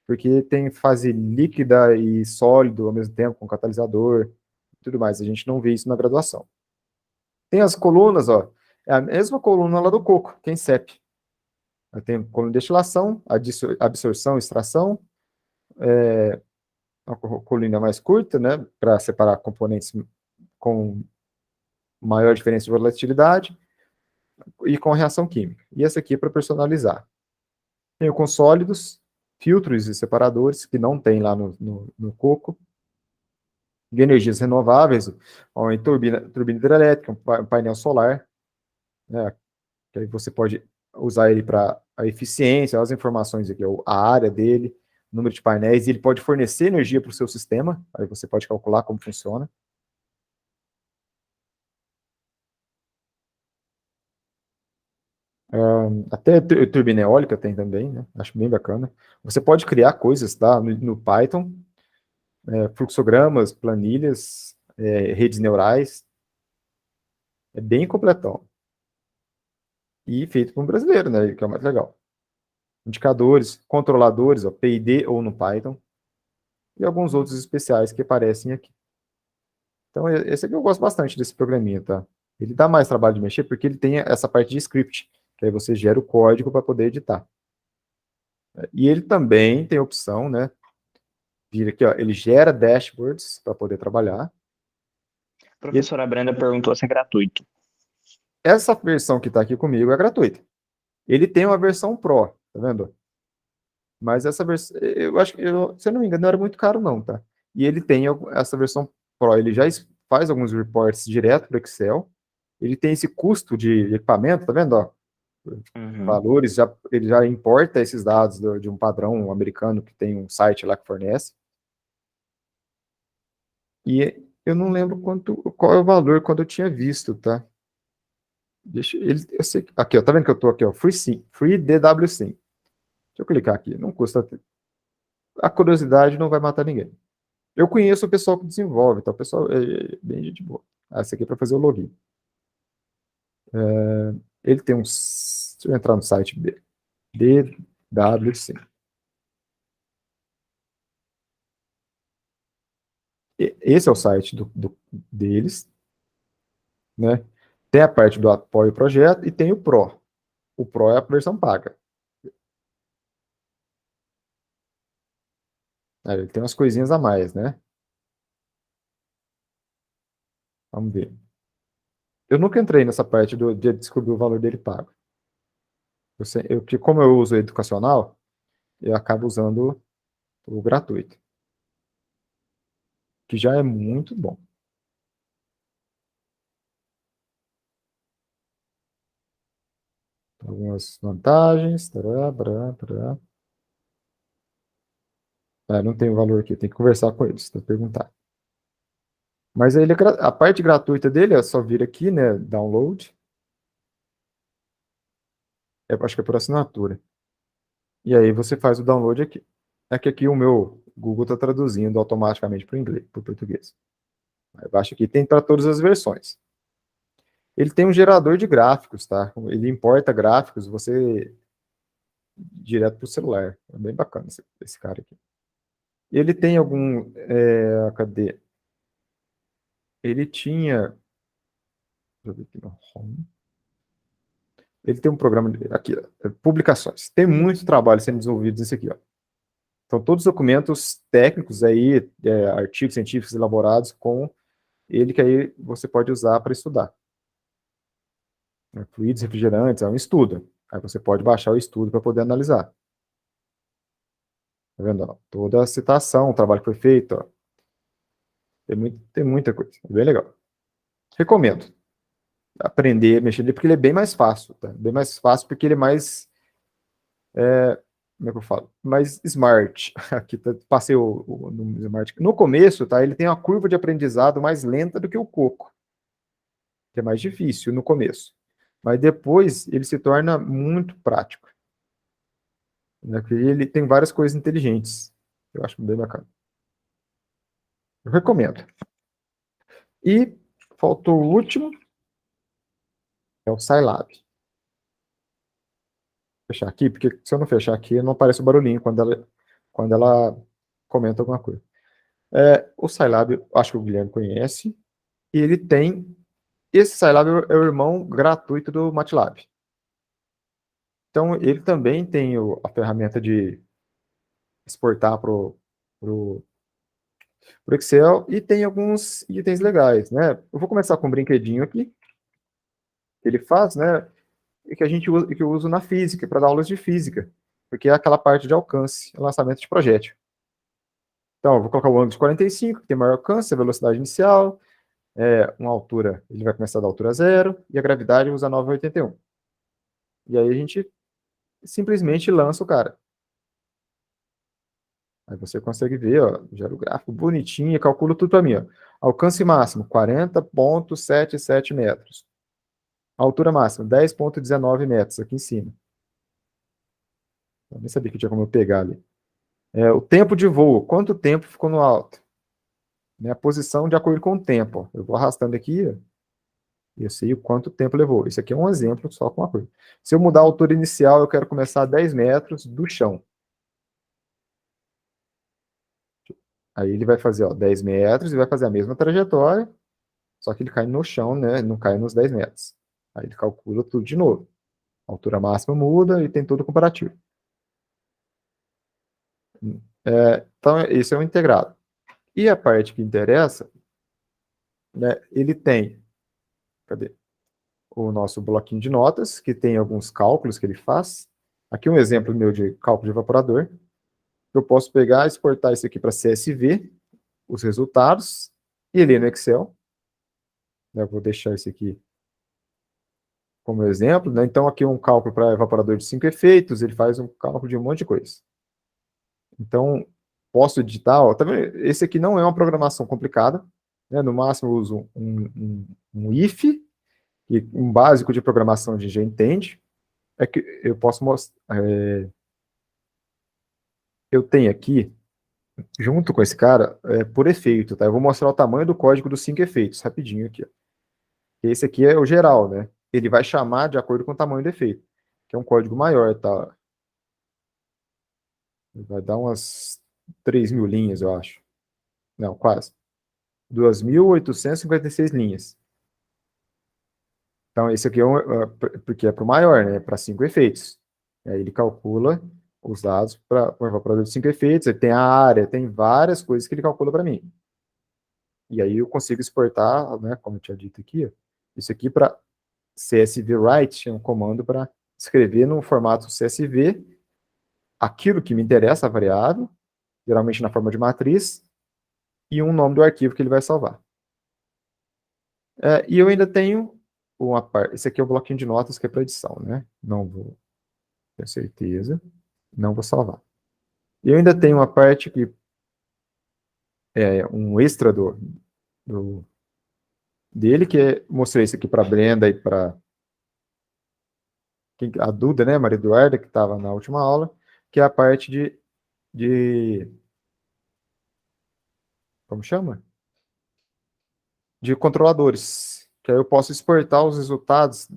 porque tem fase líquida e sólido ao mesmo tempo, com catalisador e tudo mais. A gente não vê isso na graduação. Tem as colunas, ó, é a mesma coluna lá do coco, que é em CEP. Tem coluna de destilação, absorção, extração, uma coluna mais curta, né, para separar componentes com maior diferença de volatilidade e com reação química. E essa aqui é para personalizar. Tenho com sólidos, filtros e separadores, que não tem lá no coco, de energias renováveis, ó, em turbina hidrelétrica, um painel solar, né, que aí você pode usar ele para a eficiência, as informações aqui, a área dele, número de painéis, e ele pode fornecer energia para o seu sistema, aí você pode calcular como funciona. Até turbina eólica tem também, né? Acho bem bacana. Você pode criar coisas, tá? No Python, fluxogramas, planilhas, redes neurais, é bem completão. E feito por um brasileiro, né? Que é o mais legal. Indicadores, controladores, ó, PID ou no Python, e alguns outros especiais que aparecem aqui. Então, esse aqui eu gosto bastante desse programinha, tá? Ele dá mais trabalho de mexer porque ele tem essa parte de script, que aí você gera o código para poder editar. E ele também tem a opção, né? Vira aqui, ó, ele gera dashboards para poder trabalhar. A professora Brenda perguntou se é gratuito. Essa versão que está aqui comigo é gratuita. Ele tem uma versão Pro, tá vendo? Mas essa versão, eu acho que, se eu não me engano, não era muito caro não, tá? E ele tem essa versão Pro, ele já faz alguns reports direto para Excel. Ele tem esse custo de equipamento, tá vendo? Ó? Valores, ele já importa esses dados de um padrão americano que tem um site lá que fornece. E eu não lembro qual é o valor quando eu tinha visto, tá? Eu sei, aqui, ó, tá vendo que eu tô aqui, ó, Free DWSim. Deixa eu clicar aqui, não custa. A curiosidade não vai matar ninguém. Eu conheço o pessoal que desenvolve, tá? O pessoal é bem gente boa. Esse aqui é para fazer o login. Ele tem uns. Deixa eu entrar no site dele. DWSim. Esse é o site deles, né? Tem a parte do apoio ao projeto e tem o Pro. O Pro é a versão paga. Ele tem umas coisinhas a mais, né? Vamos ver. Eu nunca entrei nessa parte de descobrir o valor dele pago. Como eu uso educacional, eu acabo usando o gratuito, que já é muito bom. Algumas vantagens. Tará, tará, tará. Não tem o valor aqui, tem que conversar com eles, perguntar. Mas ele a parte gratuita dele é só vir aqui, né? Download. Acho que é por assinatura. E aí você faz o download aqui. É que aqui o meu Google está traduzindo automaticamente para o inglês, para o português. Aí baixa aqui, tem para todas as versões. Ele tem um gerador de gráficos, tá? Ele importa gráficos, você direto para o celular. É bem bacana esse cara aqui. Ele tem algum. Cadê? Ele tinha. Deixa eu ver aqui no Home. Ele tem um programa aqui, publicações. Tem muito trabalho sendo desenvolvido nesse aqui, ó. Então, todos os documentos técnicos aí, artigos científicos elaborados com ele que aí você pode usar para estudar. Fluidos, refrigerantes, é um estudo. Aí você pode baixar o estudo para poder analisar. Tá vendo? Ó? Toda a citação, o trabalho que foi feito, ó. Tem muita coisa. É bem legal. Recomendo. aprender a mexer nele, porque ele é bem mais fácil, tá? Bem mais fácil porque ele é mais, como é que eu falo? Mais smart. Aqui passei no smart. No começo, tá? Ele tem uma curva de aprendizado mais lenta do que o coco, que é mais difícil no começo. Mas depois ele se torna muito prático, né? Porque ele tem várias coisas inteligentes. Eu acho bem bacana. Eu recomendo. E faltou o último, é o Scilab. Vou fechar aqui, porque se eu não fechar aqui, não aparece o barulhinho quando ela comenta alguma coisa. O Scilab, eu acho que o Guilherme conhece, e ele tem. Esse Scilab é o irmão gratuito do MATLAB. Então, ele também tem a ferramenta de exportar para o Excel e tem alguns itens legais, né? Eu vou começar com um brinquedinho aqui, que ele faz, né? E que a gente usa, que eu uso na física, para dar aulas de física, porque é aquela parte de alcance, lançamento de projétil. Então, eu vou colocar o ângulo de 45, que tem maior alcance, a velocidade inicial, uma altura, ele vai começar da altura zero, e a gravidade usa 9,81. E aí a gente simplesmente lança o cara. Aí você consegue ver, ó, gera o gráfico bonitinho, calcula tudo para mim, ó. Alcance máximo, 40,77 metros. Altura máxima, 10,19 metros, aqui em cima. Eu nem sabia que tinha como eu pegar ali. O tempo de voo, quanto tempo ficou no alto? A posição de acordo com o tempo. Ó. Eu vou arrastando aqui, ó, e eu sei o quanto tempo levou. Isso aqui é um exemplo só com uma coisa. Se eu mudar a altura inicial, eu quero começar a 10 metros do chão. Aí ele vai fazer, ó, 10 metros e vai fazer a mesma trajetória, só que ele cai no chão, né? Não cai nos 10 metros. Aí ele calcula tudo de novo. A altura máxima muda e tem todo o comparativo. Então, esse é o integrado. E a parte que interessa, né, ele tem, cadê? O nosso bloquinho de notas, que tem alguns cálculos que ele faz. Aqui um exemplo meu de cálculo de evaporador. Eu posso pegar e exportar isso aqui para CSV, os resultados, e ler no Excel. Eu vou deixar isso aqui como exemplo, né? Então, aqui um cálculo para evaporador de 5 efeitos, ele faz um cálculo de um monte de coisa. Então, posso digitar, ó, tá vendo? Esse aqui não é uma programação complicada, né? No máximo eu uso um if, e um básico de programação a gente já entende. É que eu posso mostrar, eu tenho aqui, junto com esse cara, por efeito, tá? Eu vou mostrar o tamanho do código dos 5 efeitos, rapidinho aqui, ó. Esse aqui é o geral, né? Ele vai chamar de acordo com o tamanho do efeito, que é um código maior, tá? Vai dar umas 3.000 linhas, eu acho. Não, quase. 2.856 linhas. Então, esse aqui porque é para o maior, né? Para 5 efeitos. Aí ele calcula os dados para o evaporador de 5 efeitos, ele tem a área, tem várias coisas que ele calcula para mim. E aí eu consigo exportar, né, como eu tinha dito aqui, ó, isso aqui para CSV Write, é um comando para escrever no formato CSV aquilo que me interessa, a variável, geralmente na forma de matriz, e um nome do arquivo que ele vai salvar. E eu ainda tenho uma parte, esse aqui é o bloquinho de notas que é para edição, né? Não vou ter certeza, não vou salvar. E eu ainda tenho uma parte que é um extra dele, que mostrei isso aqui para a Brenda e para a Duda, né, Maria Eduarda, que estava na última aula, que é a parte de como chama? De controladores, que aí eu posso exportar os resultados,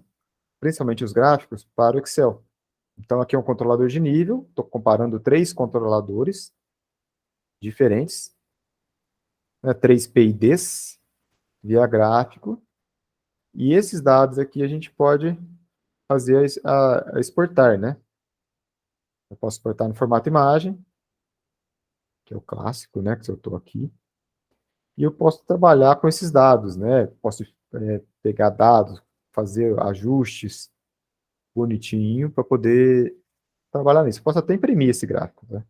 principalmente os gráficos, para o Excel. Então, aqui é um controlador de nível, estou comparando 3 controladores diferentes, né, 3 PIDs, via gráfico, e esses dados aqui a gente pode fazer a exportar, né? Eu posso exportar no formato imagem, que é o clássico, né, que eu estou aqui, e eu posso trabalhar com esses dados, né? Posso pegar dados, fazer ajustes bonitinho para poder trabalhar nisso. Posso até imprimir esse gráfico, né?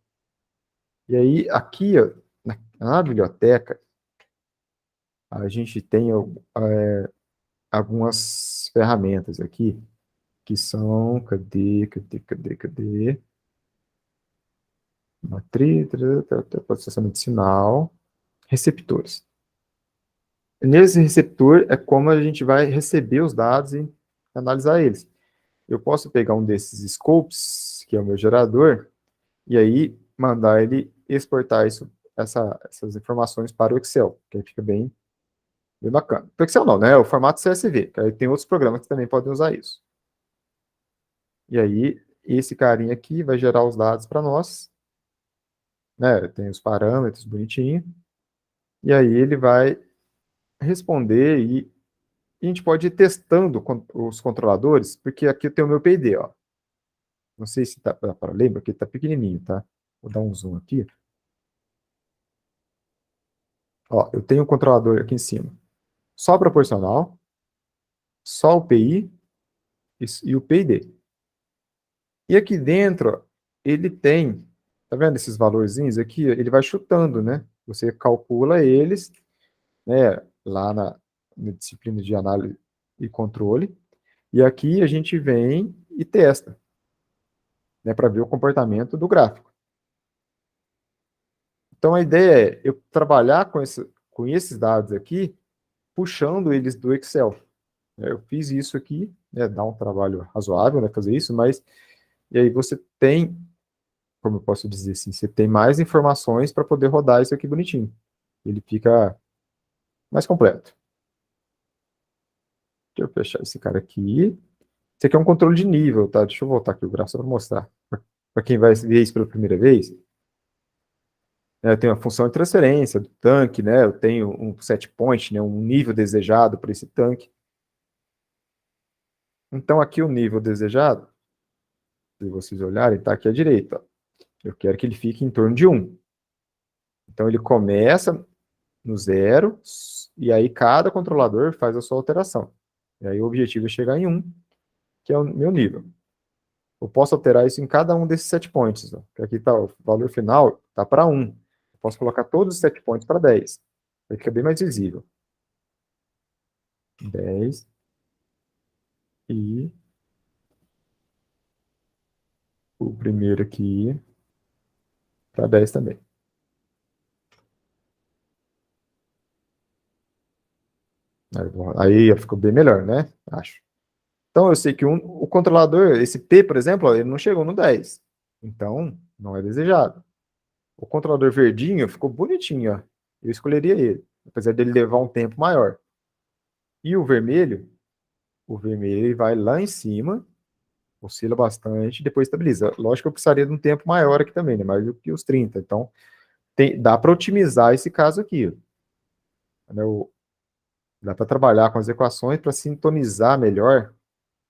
E aí, aqui, ó, na biblioteca, a gente tem algumas ferramentas aqui, que são, cadê? Matriz, processamento de sinal, receptores. Nesse receptor é como a gente vai receber os dados e analisar eles. Eu posso pegar um desses scopes, que é o meu gerador, e aí mandar ele exportar essas informações para o Excel, que aí fica bem bacana. O Excel não, né? O formato CSV, que aí tem outros programas que também podem usar isso. E aí, esse carinha aqui vai gerar os dados para nós, né? Tem os parâmetros bonitinho, e aí ele vai responder e a gente pode ir testando os controladores, porque aqui eu tenho o meu PD, ó. Não sei se tá para lembra, porque tá pequenininho, tá? Vou dar um zoom aqui. Ó, eu tenho um controlador aqui em cima. Só proporcional, só o PI e o PID. E aqui dentro, ele tem, tá vendo esses valorzinhos aqui? Ele vai chutando, né? Você calcula eles, né? Lá na disciplina de análise e controle. E aqui a gente vem e testa, né? Para ver o comportamento do gráfico. Então a ideia é eu trabalhar com esses dados aqui, puxando eles do Excel. Eu fiz isso aqui, né? Dá um trabalho razoável, né? Fazer isso, mas e aí você tem, como eu posso dizer assim, você tem mais informações para poder rodar isso aqui bonitinho. Ele fica mais completo. Deixa eu fechar esse cara aqui. Esse aqui é um controle de nível, tá? Deixa eu voltar aqui o gráfico só para mostrar. Para quem vai ver isso pela primeira vez, né, eu tenho a função de transferência do tanque, né? Eu tenho um set point, né? Um nível desejado para esse tanque. Então, aqui o nível desejado, se vocês olharem, está aqui à direita. Eu quero que ele fique em torno de 1. Então, ele começa no 0, e aí cada controlador faz a sua alteração. E aí o objetivo é chegar em 1, que é o meu nível. Eu posso alterar isso em cada um desses set points. Ó. Aqui está o valor final, está para 1. Eu posso colocar todos os set points para 10. Aí fica bem mais visível. 10 e o primeiro aqui para 10 também. Aí ficou bem melhor, né? Acho. Então eu sei que o controlador, esse P, por exemplo, ó, ele não chegou no 10. Então, não é desejado. O controlador verdinho ficou bonitinho, ó. Eu escolheria ele, apesar dele levar um tempo maior. E o vermelho ele vai lá em cima, oscila bastante, depois estabiliza. Lógico que eu precisaria de um tempo maior aqui também, né? Mais do que os 30. Então, dá para otimizar esse caso aqui. Né? Dá para trabalhar com as equações para sintonizar melhor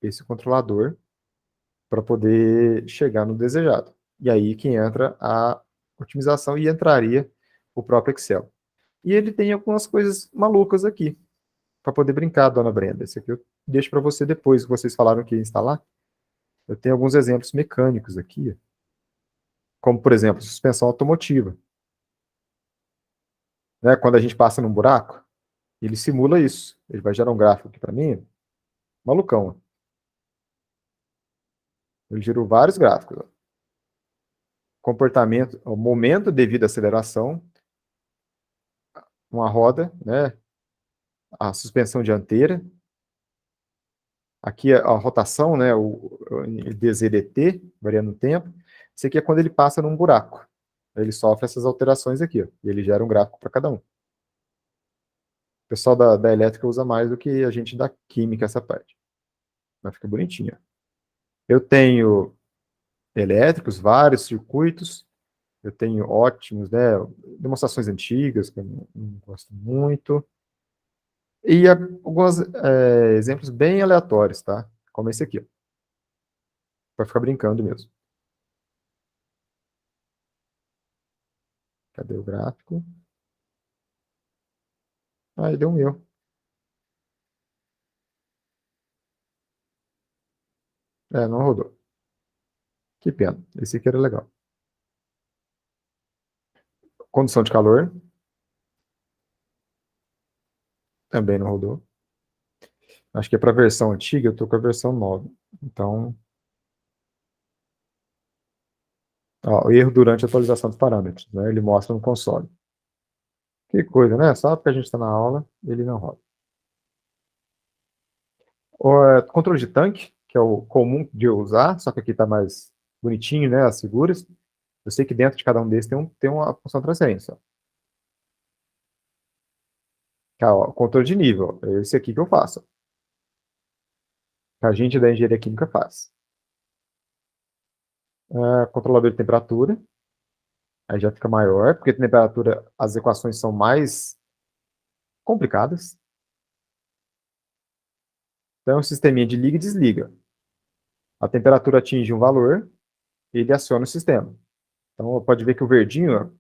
esse controlador para poder chegar no desejado. E aí que entra a otimização e entraria o próprio Excel. E ele tem algumas coisas malucas aqui, para poder brincar, dona Brenda. Esse aqui eu deixo para você depois, que vocês falaram que ia instalar. Eu tenho alguns exemplos mecânicos aqui, como, por exemplo, suspensão automotiva. Né? Quando a gente passa num buraco, ele simula isso. Ele vai gerar um gráfico aqui para mim, malucão. Ele gerou vários gráficos. Ó. Comportamento, o momento devido à aceleração, uma roda, né? A suspensão dianteira. Aqui a rotação, né? O DZDT, variando o tempo. Isso aqui é quando ele passa num buraco. Ele sofre essas alterações aqui, ó, e ele gera um gráfico para cada um. O pessoal da elétrica usa mais do que a gente da química essa parte. Mas fica bonitinho. Eu tenho elétricos, vários circuitos. Eu tenho ótimos, né? Demonstrações antigas, que eu não gosto muito. E alguns exemplos bem aleatórios, tá? Como esse aqui, ó. Para ficar brincando mesmo. Cadê o gráfico? Aí deu um erro. Não rodou. Que pena. Esse aqui era legal. Condição de calor. Também não rodou. Acho que é para a versão antiga, eu estou com a versão nova. Então, ó, erro durante a atualização dos parâmetros, né? Ele mostra no console. Que coisa, né? Só porque a gente está na aula, ele não roda. O controle de tanque, que é o comum de eu usar, só que aqui está mais bonitinho, né? As figuras. Eu sei que dentro de cada um desses tem uma função de transferência. Ó. Que é, ó, controle de nível. É esse aqui que eu faço. Que a gente da engenharia química faz. Controlador de temperatura. Aí já fica maior, porque temperatura as equações são mais complicadas. Então, é um sisteminha de liga e desliga. A temperatura atinge um valor, ele aciona o sistema. Então, pode ver que o verdinho, ó,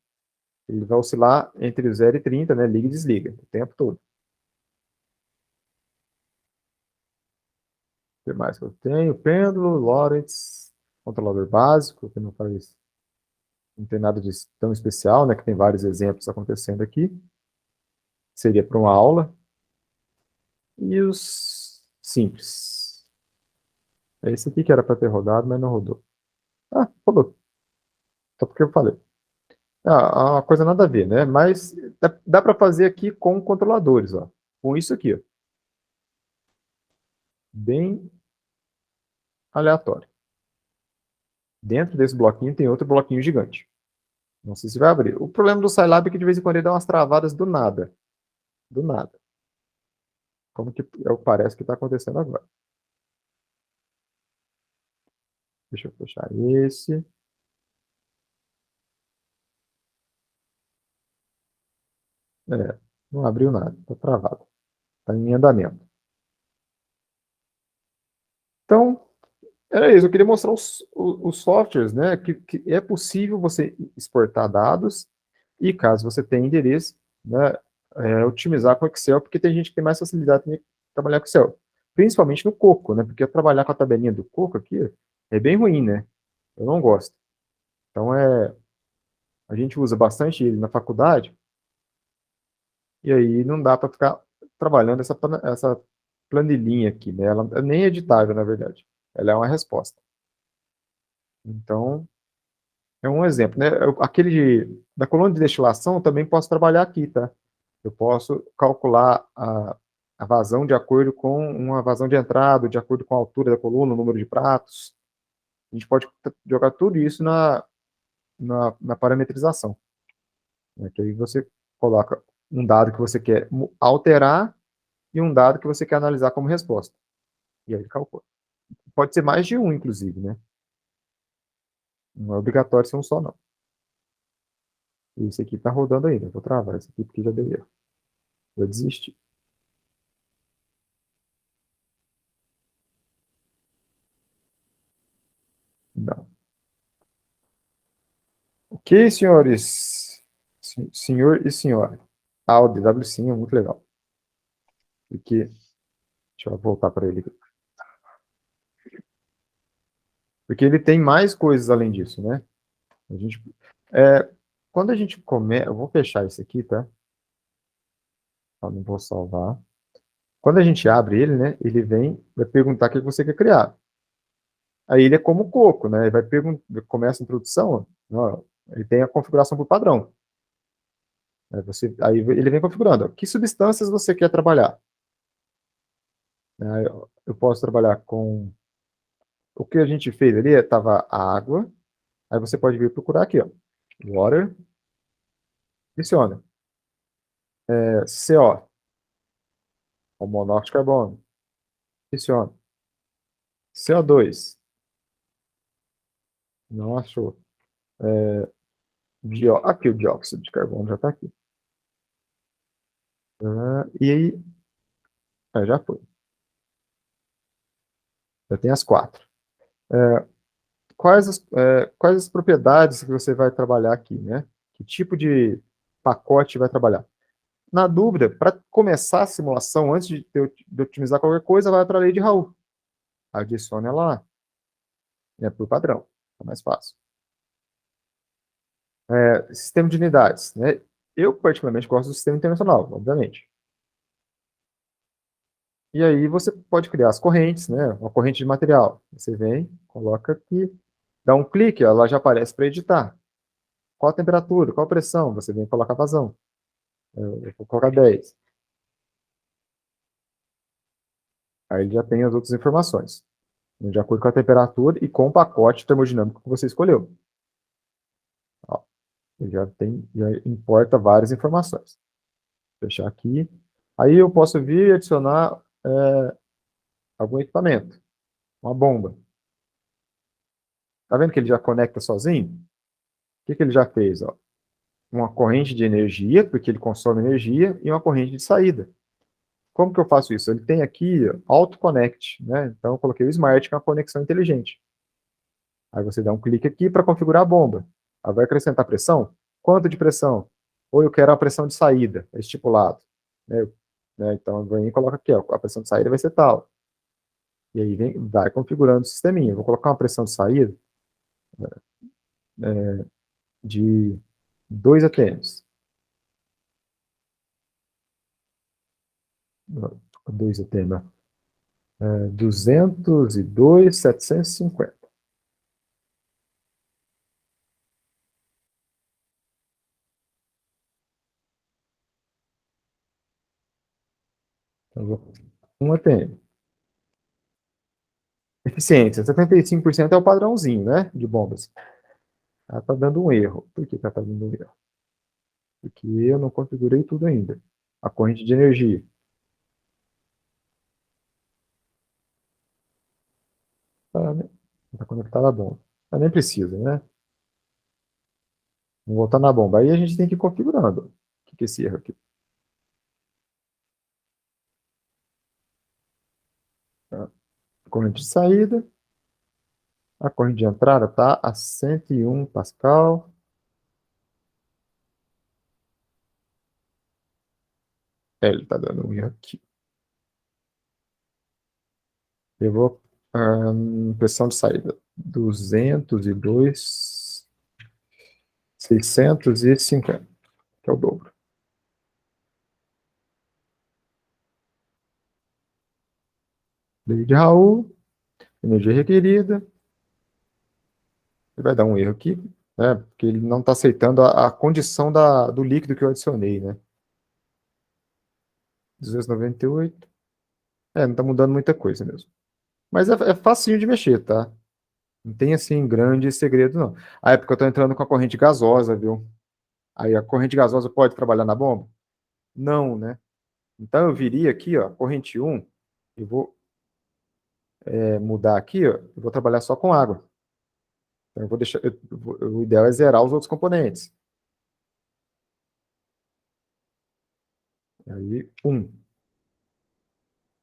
ele vai oscilar entre 0 e 30, né? Liga e desliga, o tempo todo. O que mais que eu tenho? Pêndulo, Lorentz, controlador básico, que não faz, não tem nada de tão especial, né? Que tem vários exemplos acontecendo aqui. Seria para uma aula. E os simples. É esse aqui que era para ter rodado, mas não rodou. Ah, rodou. Só porque eu falei. Ah, uma coisa nada a ver, né? Mas dá para fazer aqui com controladores, ó. Com isso aqui, ó. Bem aleatório. Dentro desse bloquinho tem outro bloquinho gigante. Não sei se vai abrir. O problema do Scilab é que de vez em quando ele dá umas travadas do nada. Do nada. Como que parece que está acontecendo agora. Deixa eu fechar esse. Não abriu nada. Está travado. Está em andamento. Então, era isso. Eu queria mostrar os softwares, né? Que é possível você exportar dados e, caso você tenha interesse, né, otimizar com o Excel, porque tem gente que tem mais facilidade de trabalhar com Excel. Principalmente no Coco, né? Porque trabalhar com a tabelinha do Coco aqui é bem ruim, né? Eu não gosto. Então, a gente usa bastante ele na faculdade e aí não dá para ficar trabalhando essa planilhinha aqui, né? Ela nem é editável, na verdade. Ela é uma resposta. Então, é um exemplo, né? Da coluna de destilação, eu também posso trabalhar aqui, tá? Eu posso calcular a vazão de acordo com uma vazão de entrada, de acordo com a altura da coluna, o número de pratos. A gente pode jogar tudo isso na parametrização. Né? Que aí você coloca um dado que você quer alterar e um dado que você quer analisar como resposta. E aí ele calcula. Pode ser mais de um, inclusive, né? Não é obrigatório ser um só, não. Esse aqui está rodando ainda. Vou travar esse aqui porque já deu erro. Eu desisti. Não. Ok, senhores. Senhor e senhora. Ah, o DW sim é muito legal. Porque, deixa eu voltar para ele aqui. Porque ele tem mais coisas além disso, né? A gente, quando a gente começa. Eu vou fechar isso aqui, tá? Eu não vou salvar. Quando a gente abre ele, né? Ele vai perguntar o que você quer criar. Aí ele é como o Coco, né? Ele vai perguntar, começa a introdução, ó, ele tem a configuração por padrão. Aí ele vem configurando. Ó, que substâncias você quer trabalhar? Eu posso trabalhar com. O que a gente fez ali estava a água. Aí você pode vir procurar aqui, ó. Water. Adiciona. CO. O monóxido de carbono. Adiciona. CO2. Não achou. Aqui o dióxido de carbono já está aqui. E aí. Já foi. Já tem as quatro. Quais as propriedades que você vai trabalhar aqui, né? Que tipo de pacote vai trabalhar? Na dúvida, para começar a simulação, antes de otimizar qualquer coisa, vai para a lei de Raul. Adicione ela lá, né, por padrão. É mais fácil. Sistema de unidades, né? Eu, particularmente, gosto do sistema internacional, obviamente. E aí você pode criar as correntes, né? Uma corrente de material. Você vem, coloca aqui, dá um clique, ela já aparece para editar. Qual a temperatura, qual a pressão? Você vem e coloca a vazão. Eu vou colocar 10. Aí ele já tem as outras informações, de acordo com a temperatura e com o pacote termodinâmico que você escolheu. Ó, ele já importa várias informações. Vou fechar aqui. Aí eu posso vir e adicionar algum equipamento, uma bomba. Tá vendo que ele já conecta sozinho? O que que ele já fez? Ó? Uma corrente de energia, porque ele consome energia, e uma corrente de saída. Como que eu faço isso? Ele tem aqui Auto Connect, né? Então eu coloquei o Smart, que é uma conexão inteligente. Aí você dá um clique aqui para configurar a bomba. Aí vai acrescentar pressão? Quanto de pressão? Ou eu quero a pressão de saída, é estipulado. Né? Então vem e coloca aqui, ó, a pressão de saída vai ser tal. E aí vai configurando o sisteminha. Eu vou colocar uma pressão de saída de 2 atms. 2 atm. 202.750. Então, 1 atm. Eficiência, 75% é o padrãozinho, né, de bombas. Ela está dando um erro. Por que ela está dando um erro? Porque eu não configurei tudo ainda. A corrente de energia. Está conectada à bomba. Mas nem precisa, né? Vamos voltar na bomba. Aí a gente tem que ir configurando. O que é esse erro aqui? A corrente de saída. A corrente de entrada está a 101 pascal. Ele está dando um erro aqui. Eu vou. Pressão de saída. 202.650, que é o dobro. David Raul, energia requerida. Ele vai dar um erro aqui, né? Porque ele não está aceitando a condição do líquido que eu adicionei, né? 298. Não está mudando muita coisa mesmo. Mas é facinho de mexer, tá? Não tem, assim, grande segredo, não. Ah, é porque eu estou entrando com a corrente gasosa, viu? Aí a corrente gasosa pode trabalhar na bomba? Não, né? Então eu viria aqui, ó, corrente 1, eu vou mudar aqui, ó, eu vou trabalhar só com água. Então eu vou deixar, o ideal é zerar os outros componentes. Aí, 1.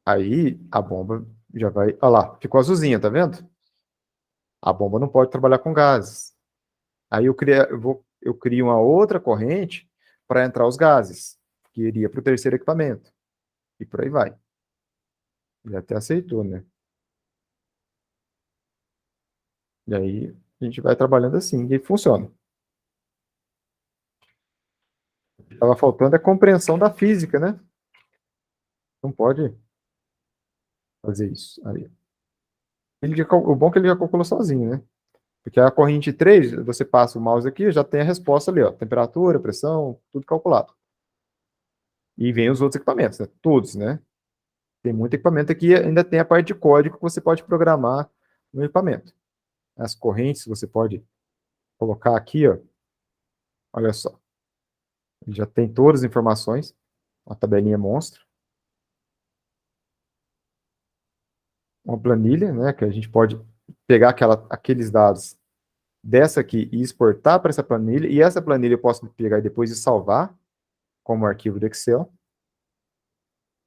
Aí a bomba já vai. Olha lá, ficou azulzinha, tá vendo? A bomba não pode trabalhar com gases. Aí eu crio uma outra corrente para entrar os gases, que iria para o terceiro equipamento. E por aí vai. Ele até aceitou, né? E aí a gente vai trabalhando assim e funciona. Estava faltando a compreensão da física, né? Não pode fazer isso. Aí. O bom é que ele já calculou sozinho, né? Porque a corrente 3, você passa o mouse aqui, já tem a resposta ali, ó. Temperatura, pressão, tudo calculado. E vem os outros equipamentos, né? Todos, né? Tem muito equipamento aqui e ainda tem a parte de código que você pode programar no equipamento. As correntes você pode colocar aqui, ó. Olha só. Ele já tem todas as informações. Uma tabelinha monstro. Uma planilha, né? Que a gente pode pegar aqueles dados dessa aqui e exportar para essa planilha. E essa planilha eu posso pegar e depois salvar como arquivo do Excel.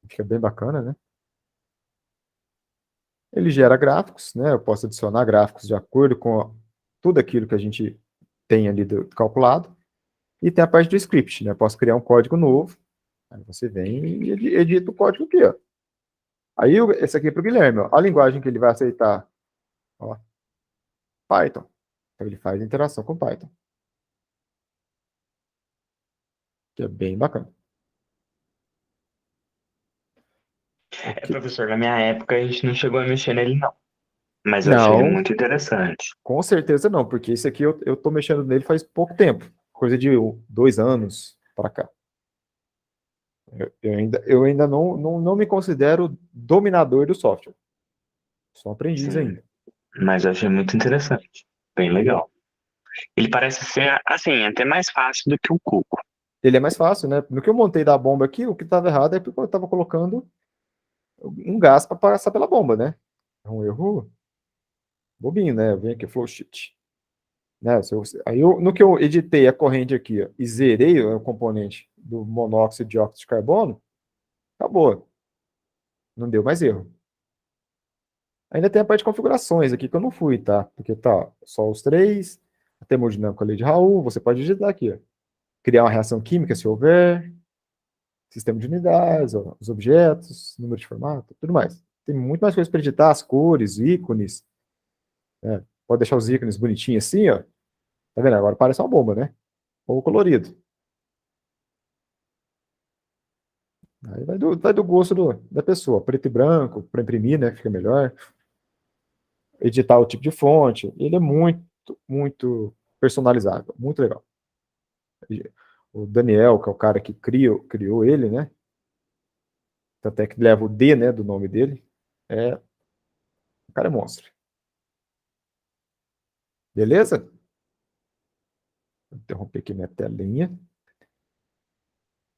Fica bem bacana, né? Ele gera gráficos, né? Eu posso adicionar gráficos de acordo com tudo aquilo que a gente tem ali calculado. E tem a parte do script, né? Eu posso criar um código novo. Aí você vem e edita o código aqui, ó. Aí esse aqui é para o Guilherme, ó. A linguagem que ele vai aceitar, ó, Python. Então ele faz interação com Python. Que é bem bacana. Professor, na minha época a gente não chegou a mexer nele, não. Mas eu achei ele Não, muito interessante. com certeza não, porque esse aqui eu tô mexendo nele faz pouco tempo, coisa de 2 anos para cá. Eu ainda não me considero dominador do software. Sou um aprendiz Sim, ainda. mas eu achei muito interessante. Bem legal. Ele parece ser, assim, até mais fácil do que o Cuco. Ele é mais fácil, né? No que eu montei da bomba aqui, o que estava errado é porque eu estava colocando um gás para passar pela bomba, né? É um erro bobinho, né? Eu venho aqui, flow sheet. Né? No que eu editei a corrente aqui, ó, e zerei o componente do monóxido de óxido de carbono, acabou. Não deu mais erro. Ainda tem a parte de configurações aqui que eu não fui, tá? Porque tá só os três, a termodinâmica ali de Raul, você pode digitar aqui, ó. Criar uma reação química se houver, sistema de unidades, ó, os objetos, número de formato, tudo mais. Tem muito mais coisa para editar, as cores, ícones, né? Pode deixar os ícones bonitinhos assim, ó. Tá vendo? Agora parece uma bomba, né? Ou colorido. Aí vai do gosto da pessoa. Preto e branco, para imprimir, né? Fica melhor. Editar o tipo de fonte. Ele é muito, muito personalizável. Muito legal. O Daniel, que é o cara que criou ele, né? Tanto é que leva o D, né? Do nome dele. O cara é monstro. Beleza? Vou interromper aqui minha telinha.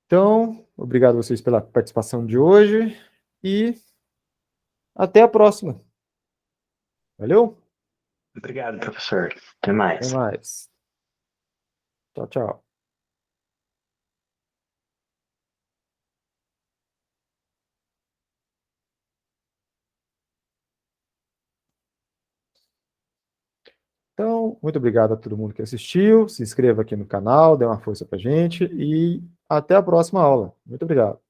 Então, obrigado a vocês pela participação de hoje e até a próxima. Valeu? Obrigado, professor. Até Até mais. mais. Tchau, tchau. Então, muito obrigado a todo mundo que assistiu. Se inscreva aqui no canal, dê uma força pra gente e até a próxima aula. Muito obrigado.